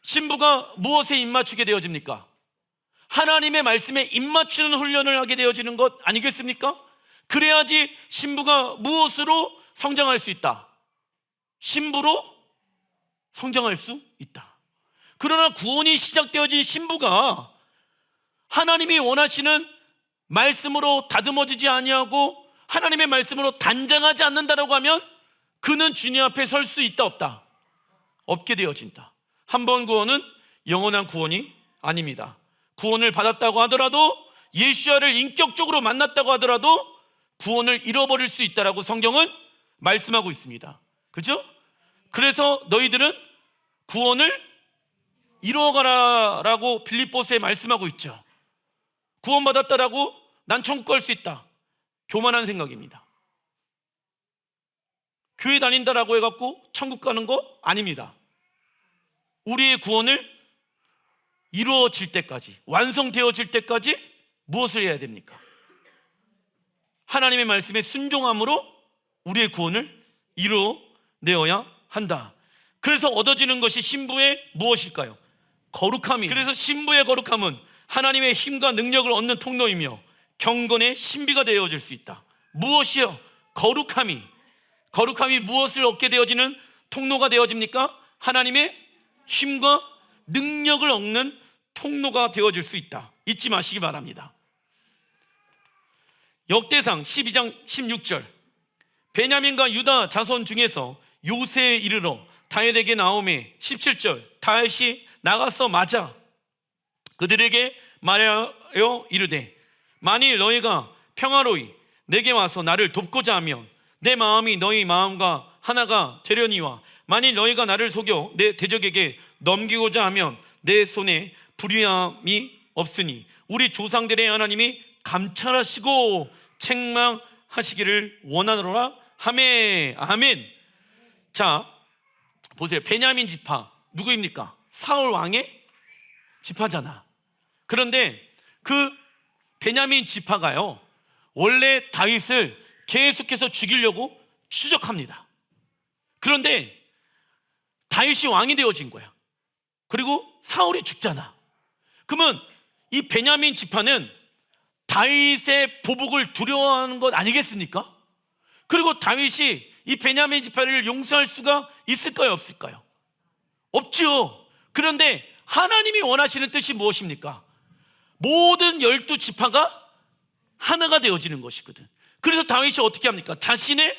신부가 무엇에 입맞추게 되어집니까? 하나님의 말씀에 입맞추는 훈련을 하게 되어지는 것 아니겠습니까? 그래야지 신부가 무엇으로 성장할 수 있다? 신부로 성장할 수 있다. 그러나 구원이 시작되어진 신부가 하나님이 원하시는 말씀으로 다듬어지지 아니하고 하나님의 말씀으로 단장하지 않는다라고 하면 그는 주님 앞에 설 수 있다 없다? 없게 되어진다. 한 번 구원은 영원한 구원이 아닙니다. 구원을 받았다고 하더라도, 예수야를 인격적으로 만났다고 하더라도 구원을 잃어버릴 수 있다라고 성경은 말씀하고 있습니다. 그죠? 그래서 너희들은 구원을 이루어가라라고 빌립보서에 말씀하고 있죠. 구원받았다라고 난 천국 갈 수 있다, 교만한 생각입니다. 교회 다닌다라고 해갖고 천국 가는 거 아닙니다. 우리의 구원을 이루어질 때까지, 완성되어질 때까지 무엇을 해야 됩니까? 하나님의 말씀에 순종함으로 우리의 구원을 이루어내어야 한다. 그래서 얻어지는 것이 신부의 무엇일까요? 거룩함이. 그래서 신부의 거룩함은 하나님의 힘과 능력을 얻는 통로이며 경건의 신비가 되어질 수 있다. 무엇이요? 거룩함이. 거룩함이 무엇을 얻게 되어지는 통로가 되어집니까? 하나님의 힘과 능력을 얻는 통로가 되어질 수 있다. 잊지 마시기 바랍니다. 역대상 12장 16절, 베냐민과 유다 자손 중에서 요새에 이르러 다윗에게 나오매 17절, 다윗이 나가서 맞아 그들에게 말하여 이르되, 만일 너희가 평화로이 내게 와서 나를 돕고자 하면 내 마음이 너희 마음과 하나가 되려니와, 만일 너희가 나를 속여 내 대적에게 넘기고자 하면 내 손에 불의함이 없으니 우리 조상들의 하나님이 감찰하시고 책망하시기를 원하노라 하매. 아멘. 자, 보세요. 베냐민 지파 누구입니까? 사울 왕의 지파잖아. 그런데 그 베냐민 지파가요, 원래 다윗을 계속해서 죽이려고 추적합니다. 그런데 다윗이 왕이 되어진 거야. 그리고 사울이 죽잖아. 그러면 이 베냐민 지파는 다윗의 보복을 두려워하는 것 아니겠습니까? 그리고 다윗이 이 베냐민 지파를 용서할 수가 있을까요, 없을까요? 없죠. 그런데 하나님이 원하시는 뜻이 무엇입니까? 모든 12지파가 하나가 되어지는 것이거든. 그래서 다윗이 어떻게 합니까? 자신의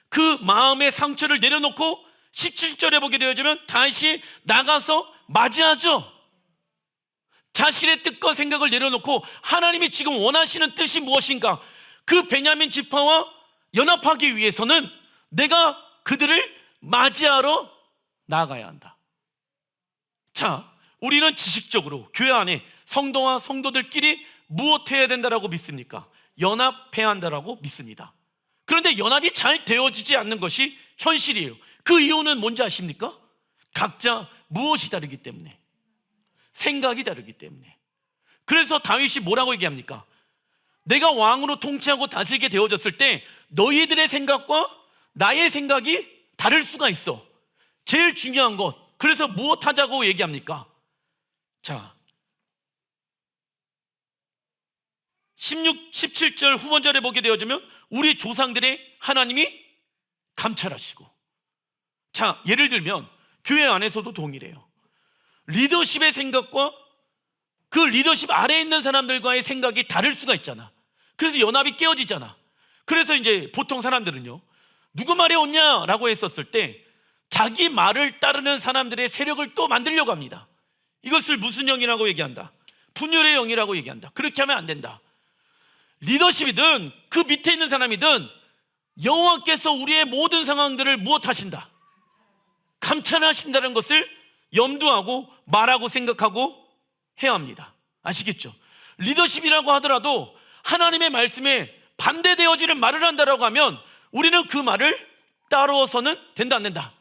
그 마음의 상처를 내려놓고 17절에 보게 되어지면 다윗이 나가서 맞이하죠. 자신의 뜻과 생각을 내려놓고 하나님이 지금 원하시는 뜻이 무엇인가, 그 베냐민 지파와 연합하기 위해서는 내가 그들을 맞이하러 나아가야 한다. 자, 우리는 지식적으로 교회 안에 성도와 성도들끼리 무엇해야 된다라고 믿습니까? 연합해야 한다라고 믿습니다. 그런데 연합이 잘 되어지지 않는 것이 현실이에요. 그 이유는 뭔지 아십니까? 각자 무엇이 다르기 때문에, 생각이 다르기 때문에. 그래서 다윗이 뭐라고 얘기합니까? 내가 왕으로 통치하고 다스리게 되어졌을 때 너희들의 생각과 나의 생각이 다를 수가 있어. 제일 중요한 것. 그래서 무엇 하자고 얘기합니까? 자, 17절 후반절에 보게 되어지면 우리 조상들의 하나님이 감찰하시고. 자, 예를 들면 교회 안에서도 동일해요. 리더십의 생각과 그 리더십 아래에 있는 사람들과의 생각이 다를 수가 있잖아. 그래서 연합이 깨어지잖아. 그래서 이제 보통 사람들은요, 누구 말이 옳냐라고 했었을 때 자기 말을 따르는 사람들의 세력을 또 만들려고 합니다. 이것을 무슨 영이라고 얘기한다? 분열의 영이라고 얘기한다. 그렇게 하면 안 된다. 리더십이든 그 밑에 있는 사람이든 여호와께서 우리의 모든 상황들을 무엇하신다? 감찰하신다는 것을 염두하고 말하고 생각하고 해야 합니다. 아시겠죠? 리더십이라고 하더라도 하나님의 말씀에 반대되어지는 말을 한다라고 하면 우리는 그 말을 따라서는 된다, 안 된다?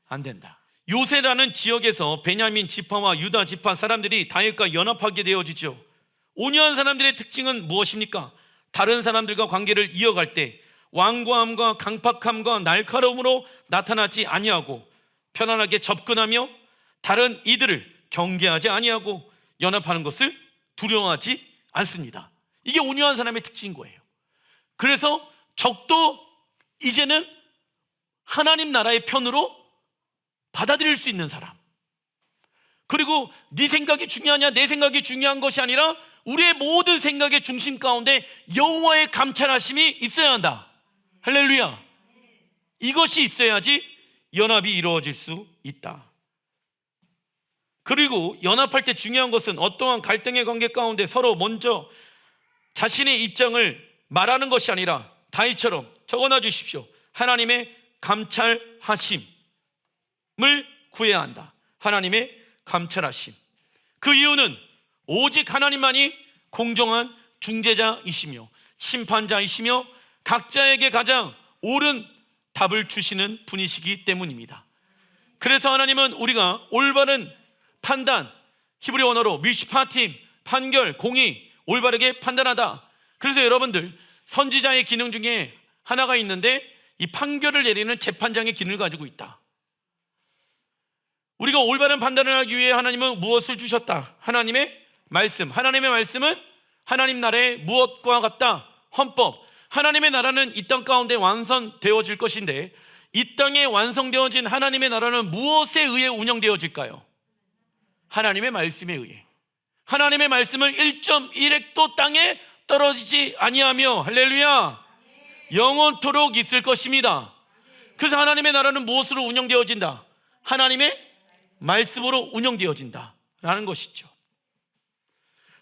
안 된다. 요새라는 지역에서 베냐민 지파와 유다 지파 사람들이 다윗과 연합하게 되어지죠. 온유한 사람들의 특징은 무엇입니까? 다른 사람들과 관계를 이어갈 때 완고함과 강팍함과 날카로움으로 나타나지 아니하고 편안하게 접근하며 다른 이들을 경계하지 아니하고 연합하는 것을 두려워하지 않습니다. 이게 온유한 사람의 특징인 거예요. 그래서 적도 이제는 하나님 나라의 편으로 받아들일 수 있는 사람, 그리고 네 생각이 중요하냐 내 생각이 중요한 것이 아니라 우리의 모든 생각의 중심 가운데 여호와의 감찰하심이 있어야 한다. 할렐루야. 이것이 있어야지 연합이 이루어질 수 있다. 그리고 연합할 때 중요한 것은 어떠한 갈등의 관계 가운데 서로 먼저 자신의 입장을 말하는 것이 아니라 다윗처럼 적어놔 주십시오. 하나님의 감찰하심을 구해야 한다. 하나님의 감찰하심. 그 이유는 오직 하나님만이 공정한 중재자이시며 심판자이시며 각자에게 가장 옳은 답을 주시는 분이시기 때문입니다. 그래서 하나님은 우리가 올바른 판단, 히브리 언어로 미슈파팀, 판결, 공의, 올바르게 판단하다. 그래서 여러분들 선지자의 기능 중에 하나가 있는데 이 판결을 내리는 재판장의 기능을 가지고 있다. 우리가 올바른 판단을 하기 위해 하나님은 무엇을 주셨다? 하나님의 말씀. 하나님의 말씀은 하나님 나라의 무엇과 같다? 헌법. 하나님의 나라는 이 땅 가운데 완성되어질 것인데 이 땅에 완성되어진 하나님의 나라는 무엇에 의해 운영되어질까요? 하나님의 말씀에 의해. 하나님의 말씀을 1.1획도 땅에 떨어지지 아니하며 할렐루야 영원토록 있을 것입니다. 그래서 하나님의 나라는 무엇으로 운영되어진다? 하나님의 말씀으로 운영되어진다 라는 것이죠.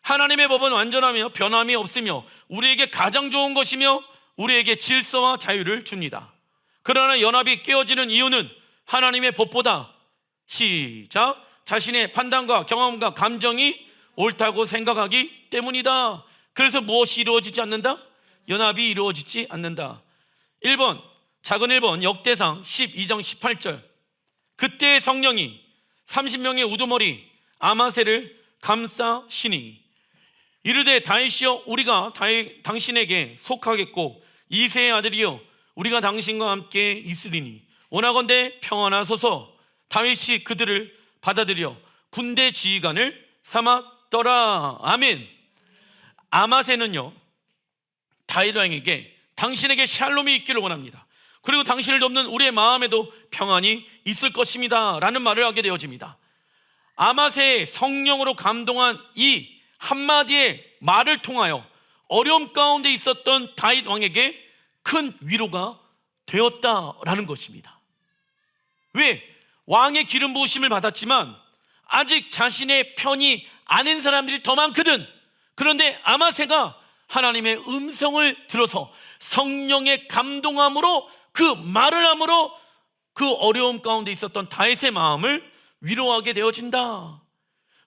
하나님의 법은 완전하며 변함이 없으며 우리에게 가장 좋은 것이며 우리에게 질서와 자유를 줍니다. 그러나 연합이 깨어지는 이유는 하나님의 법보다 시작 자신의 판단과 경험과 감정이 옳다고 생각하기 때문이다. 그래서 무엇이 이루어지지 않는다? 연합이 이루어지지 않는다. 1번 작은 1번 역대상 12장 18절 그때의 성령이 30명의 우두머리 아마새를 감싸시니 이르되 다윗이여 우리가 당신에게 속하겠고 이새의 아들이여 우리가 당신과 함께 있으리니 원하건대 평안하소서. 다윗이 그들을 받아들여 군대 지휘관을 삼았더라. 아멘. 아마새는요 다윗 왕에게 당신에게 샬롬이 있기를 원합니다. 그리고 당신을 돕는 우리의 마음에도 평안이 있을 것입니다 라는 말을 하게 되어집니다. 아마새의 성령으로 감동한 이 한마디의 말을 통하여 어려움 가운데 있었던 다윗 왕에게 큰 위로가 되었다라는 것입니다. 왜? 왕의 기름 부으심을 받았지만 아직 자신의 편이 아닌 사람들이 더 많거든. 그런데 아마새가 하나님의 음성을 들어서 성령의 감동함으로 그 말을 함으로 그 어려움 가운데 있었던 다윗의 마음을 위로하게 되어진다.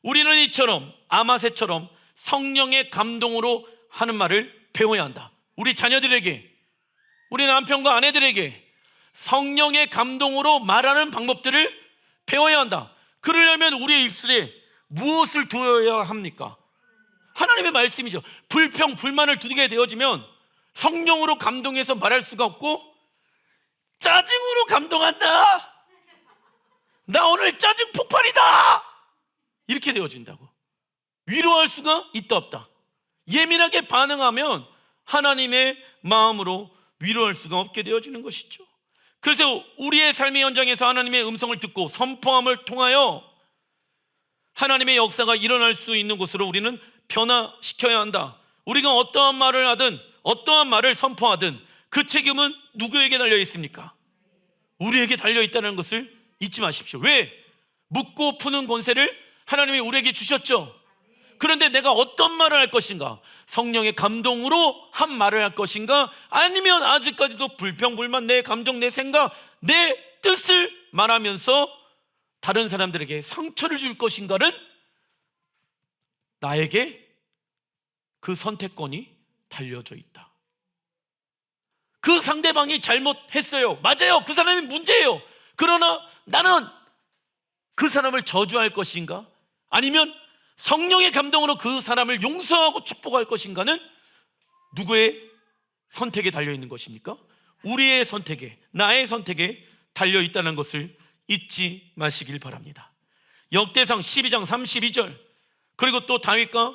우리는 이처럼 아마새처럼 성령의 감동으로 하는 말을 배워야 한다. 우리 자녀들에게, 우리 남편과 아내들에게 성령의 감동으로 말하는 방법들을 배워야 한다. 그러려면 우리의 입술에 무엇을 두어야 합니까? 하나님의 말씀이죠. 불평, 불만을 두게 되어지면 성령으로 감동해서 말할 수가 없고 짜증으로 감동한다. 나 오늘 짜증 폭발이다. 이렇게 되어진다고. 위로할 수가 있다 없다. 예민하게 반응하면 하나님의 마음으로 위로할 수가 없게 되어지는 것이죠. 그래서 우리의 삶의 현장에서 하나님의 음성을 듣고 선포함을 통하여 하나님의 역사가 일어날 수 있는 곳으로 우리는 변화시켜야 한다. 우리가 어떠한 말을 하든 어떠한 말을 선포하든 그 책임은 누구에게 달려 있습니까? 우리에게 달려 있다는 것을 잊지 마십시오. 왜? 묻고 푸는 권세를 하나님이 우리에게 주셨죠. 그런데 내가 어떤 말을 할 것인가? 성령의 감동으로 한 말을 할 것인가? 아니면 아직까지도 불평불만, 내 감정, 내 생각, 내 뜻을 말하면서 다른 사람들에게 상처를 줄 것인가는 나에게 그 선택권이 달려져 있다. 그 상대방이 잘못했어요. 맞아요. 그 사람이 문제예요. 그러나 나는 그 사람을 저주할 것인가? 아니면 성령의 감동으로 그 사람을 용서하고 축복할 것인가는 누구의 선택에 달려있는 것입니까? 우리의 선택에, 나의 선택에 달려있다는 것을 잊지 마시길 바랍니다. 역대상 12장 32절 그리고 또 다윗과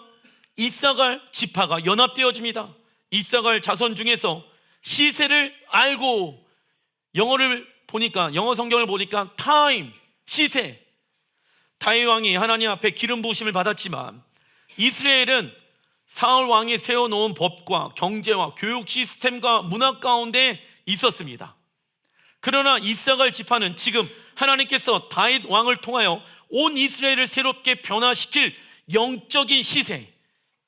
이사갈 지파가 연합되어집니다. 이사갈 자손 중에서 시세를 알고 영어 성경을 보니까 타임, 시세. 다윗 왕이 하나님 앞에 기름 부으심을 받았지만 이스라엘은 사울 왕이 세워놓은 법과 경제와 교육 시스템과 문화 가운데 있었습니다. 그러나 이사갈 지파는 지금 하나님께서 다윗 왕을 통하여 온 이스라엘을 새롭게 변화시킬 영적인 시세,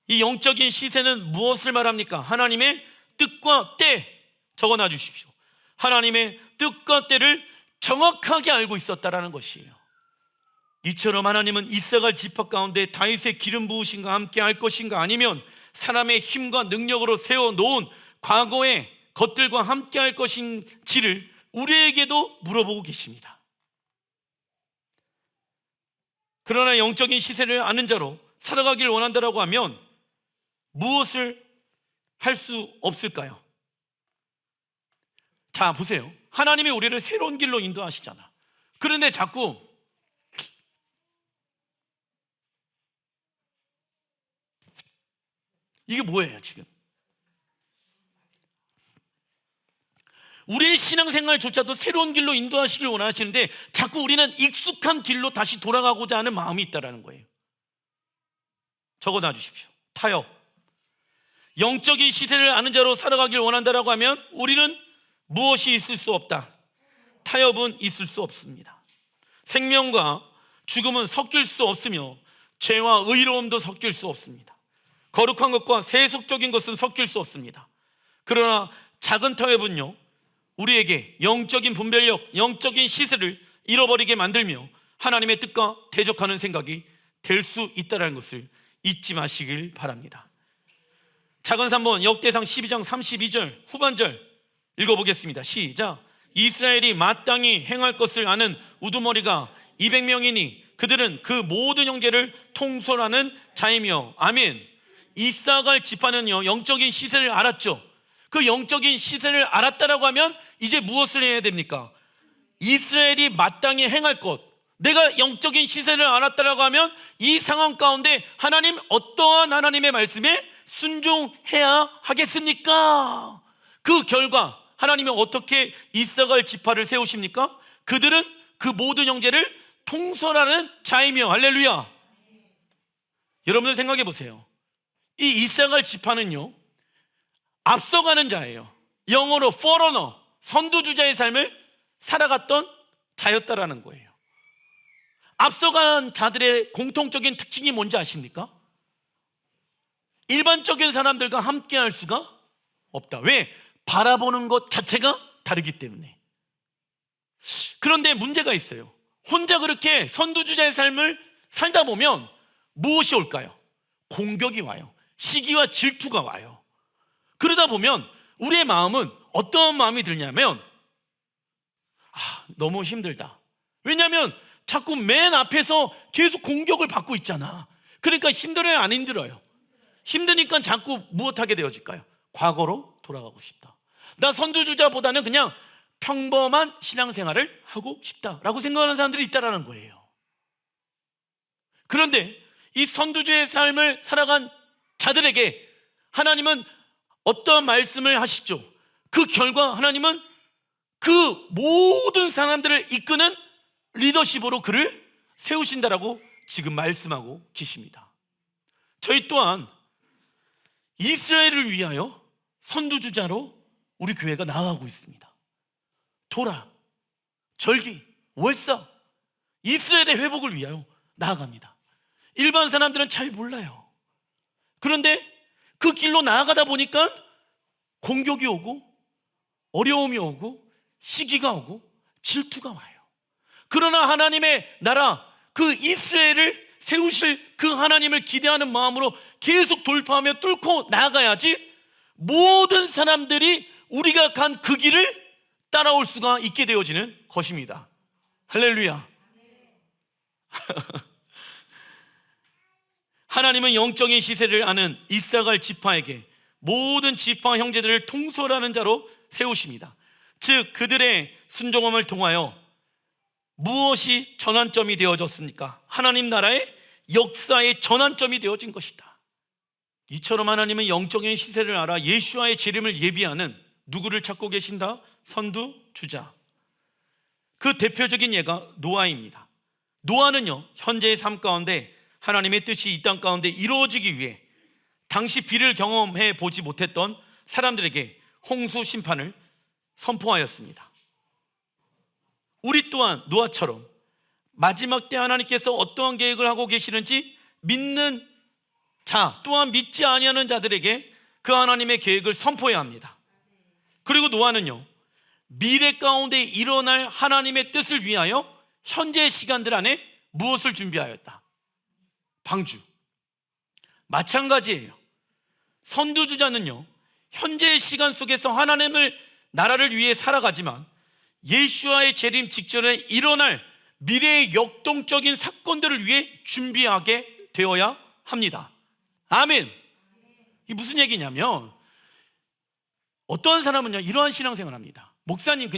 이 영적인 시세는 무엇을 말합니까? 하나님의 뜻과 때, 적어놔 주십시오. 하나님의 뜻과 때를 정확하게 알고 있었다라는 것이에요. 이처럼 하나님은 이사갈 지파 가운데 다윗의 기름 부으심과 함께 할 것인가, 아니면 사람의 힘과 능력으로 세워놓은 과거의 것들과 함께 할 것인지를 우리에게도 물어보고 계십니다. 그러나 영적인 시세를 아는 자로 살아가길 원한다라고 하면 무엇을 할 수 없을까요? 자, 보세요. 하나님이 우리를 새로운 길로 인도하시잖아. 그런데 자꾸 이게 뭐예요 지금? 우리의 신앙생활조차도 새로운 길로 인도하시길 원하시는데 자꾸 우리는 익숙한 길로 다시 돌아가고자 하는 마음이 있다는 거예요. 적어놔 주십시오. 타협. 영적인 시세를 아는 자로 살아가길 원한다라고 하면 우리는 무엇이 있을 수 없다. 타협은 있을 수 없습니다. 생명과 죽음은 섞일 수 없으며 죄와 의로움도 섞일 수 없습니다. 거룩한 것과 세속적인 것은 섞일 수 없습니다. 그러나 작은 타협은요, 우리에게 영적인 분별력, 영적인 시세를 잃어버리게 만들며 하나님의 뜻과 대적하는 생각이 될 수 있다는 것을 잊지 마시길 바랍니다. 작은 3번 역대상 12장 32절 후반절 읽어보겠습니다. 시작. 이스라엘이 마땅히 행할 것을 아는 우두머리가 200명이니 그들은 그 모든 형제를 통솔하는 자이며. 아멘. 이사갈 지파는요, 영적인 시세를 알았죠. 그 영적인 시세를 알았다라고 하면 이제 무엇을 해야 됩니까? 이스라엘이 마땅히 행할 것, 내가 영적인 시세를 알았다라고 하면 이 상황 가운데 하나님, 어떠한 하나님의 말씀에 순종해야 하겠습니까? 그 결과 하나님은 어떻게 이사갈 지파를 세우십니까? 그들은 그 모든 형제를 통솔하는 자이며. 할렐루야. 여러분들 생각해 보세요. 이 이사갈 지파는요, 앞서가는 자예요. 영어로 foreigner, 선두주자의 삶을 살아갔던 자였다라는 거예요. 앞서간 자들의 공통적인 특징이 뭔지 아십니까? 일반적인 사람들과 함께 할 수가 없다. 왜? 바라보는 것 자체가 다르기 때문에. 그런데 문제가 있어요. 혼자 그렇게 선두주자의 삶을 살다 보면 무엇이 올까요? 공격이 와요. 시기와 질투가 와요. 그러다 보면 우리의 마음은 어떤 마음이 들냐면, 너무 힘들다. 왜냐하면 자꾸 맨 앞에서 계속 공격을 받고 있잖아. 그러니까 힘들어요, 안 힘들어요? 힘드니까 자꾸 무엇하게 되어질까요? 과거로 돌아가고 싶다. 나 선두주자보다는 그냥 평범한 신앙생활을 하고 싶다라고 생각하는 사람들이 있다는 거예요. 그런데 이 선두주의 삶을 살아간 자들에게 하나님은 어떠한 말씀을 하시죠? 그 결과 하나님은 그 모든 사람들을 이끄는 리더십으로 그를 세우신다라고 지금 말씀하고 계십니다. 저희 또한 이스라엘을 위하여 선두주자로 우리 교회가 나아가고 있습니다. 도라, 절기, 월사, 이스라엘의 회복을 위하여 나아갑니다. 일반 사람들은 잘 몰라요. 그런데 그 길로 나아가다 보니까 공격이 오고 어려움이 오고 시기가 오고 질투가 와요. 그러나 하나님의 나라, 그 이스라엘을 세우실 그 하나님을 기대하는 마음으로 계속 돌파하며 뚫고 나아가야지 모든 사람들이 우리가 간 그 길을 따라올 수가 있게 되어지는 것입니다. 할렐루야. 하나님은 영적인 시세를 아는 이사갈 지파에게 모든 지파 형제들을 통솔하는 자로 세우십니다. 즉 그들의 순종함을 통하여 무엇이 전환점이 되어졌습니까? 하나님 나라의 역사의 전환점이 되어진 것이다. 이처럼 하나님은 영적인 시세를 알아 예수와의 재림을 예비하는 누구를 찾고 계신다? 선두주자. 그 대표적인 예가 노아입니다. 노아는요, 현재의 삶 가운데 하나님의 뜻이 이 땅 가운데 이루어지기 위해 당시 비를 경험해 보지 못했던 사람들에게 홍수 심판을 선포하였습니다. 우리 또한 노아처럼 마지막 때 하나님께서 어떠한 계획을 하고 계시는지 믿는 자 또한 믿지 아니하는 자들에게 그 하나님의 계획을 선포해야 합니다. 그리고 노아는요, 미래 가운데 일어날 하나님의 뜻을 위하여 현재의 시간들 안에 무엇을 준비하였다? 방주. 마찬가지예요. 선두주자는요, 현재의 시간 속에서 하나님을 나라를 위해 살아가지만 예수와의 재림 직전에 일어날 미래의 역동적인 사건들을 위해 준비하게 되어야 합니다. 아멘. 이게 무슨 얘기냐면, 어떠한 사람은요 이러한 신앙생활을 합니다. 목사님,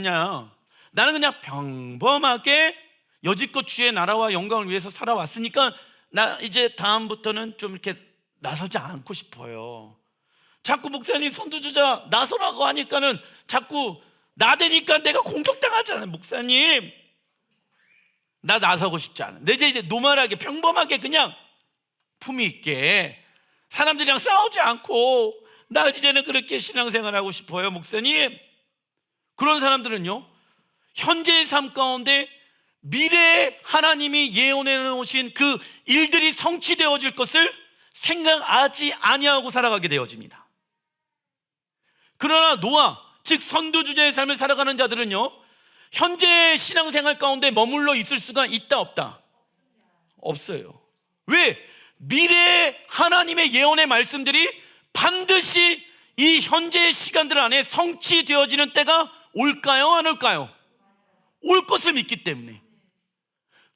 나는 그냥 평범하게 여지껏 주의 나라와 영광을 위해서 살아왔으니까 나 이제 다음부터는 좀 이렇게 나서지 않고 싶어요. 자꾸 목사님 선두주자 나서라고 하니까는 자꾸 나대니까 내가 공격당하잖아요. 목사님, 나 나서고 싶지 않아. 내 이제 노멀하게 평범하게 그냥 품위 있게 사람들이랑 싸우지 않고 나 이제는 그렇게 신앙생활하고 싶어요. 목사님, 그런 사람들은요, 현재의 삶 가운데 미래에 하나님이 예언해 놓으신 그 일들이 성취되어질 것을 생각하지 아니하고 살아가게 되어집니다. 그러나 노아, 즉 선두주자의 삶을 살아가는 자들은요, 현재의 신앙생활 가운데 머물러 있을 수가 있다 없다? 없어요. 왜? 미래의 하나님의 예언의 말씀들이 반드시 이 현재의 시간들 안에 성취되어지는 때가 올까요? 안 올까요? 올 것을 믿기 때문에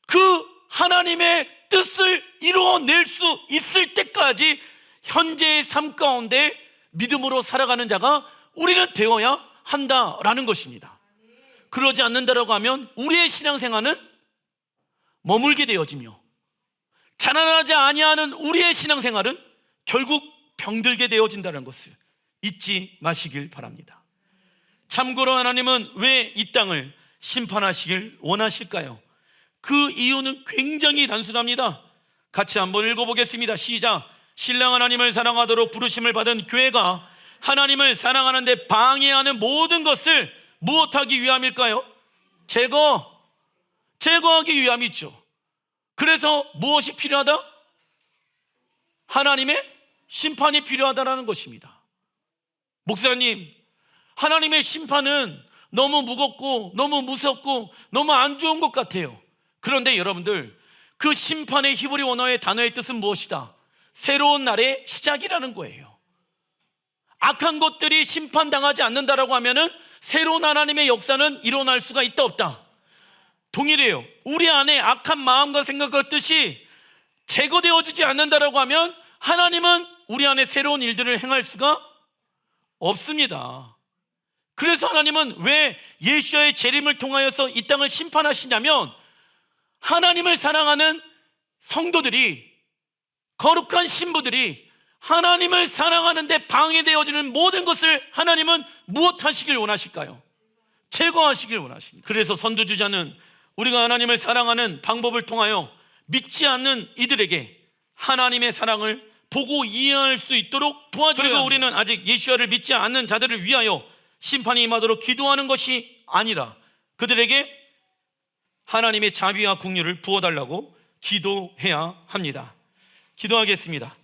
그 하나님의 뜻을 이루어낼 수 있을 때까지 현재의 삶 가운데 믿음으로 살아가는 자가 우리는 되어야 한다라는 것입니다. 그러지 않는다라고 하면 우리의 신앙생활은 머물게 되어지며 자라나지 아니하는 우리의 신앙생활은 결국 병들게 되어진다는 것을 잊지 마시길 바랍니다. 참고로 하나님은 왜 이 땅을 심판하시길 원하실까요? 그 이유는 굉장히 단순합니다. 같이 한번 읽어보겠습니다. 시작. 신랑 하나님을 사랑하도록 부르심을 받은 교회가 하나님을 사랑하는 데 방해하는 모든 것을 무엇하기 위함일까요? 제거하기 위함이죠. 그래서 무엇이 필요하다? 하나님의 심판이 필요하다는 것입니다. 목사님, 하나님의 심판은 너무 무겁고 너무 무섭고 너무 안 좋은 것 같아요. 그런데 여러분들, 그 심판의 히브리 원어의 단어의 뜻은 무엇이다? 새로운 날의 시작이라는 거예요. 악한 것들이 심판당하지 않는다라고 하면은 새로운 하나님의 역사는 일어날 수가 있다 없다? 동일해요. 우리 안에 악한 마음과 생각과 뜻이 제거되어지지 않는다라고 하면 하나님은 우리 안에 새로운 일들을 행할 수가 없습니다. 그래서 하나님은 왜 예수의 재림을 통하여서 이 땅을 심판하시냐면, 하나님을 사랑하는 성도들이, 거룩한 신부들이 하나님을 사랑하는데 방해되어지는 모든 것을 하나님은 무엇하시길 원하실까요? 제거하시길 원하십니다. 그래서 선두주자는 우리가 하나님을 사랑하는 방법을 통하여 믿지 않는 이들에게 하나님의 사랑을 보고 이해할 수 있도록 도와줘야 합니다. 그리고 우리는 아직 예수를 믿지 않는 자들을 위하여 심판이 임하도록 기도하는 것이 아니라 그들에게 하나님의 자비와 긍휼을 부어달라고 기도해야 합니다. 기도하겠습니다.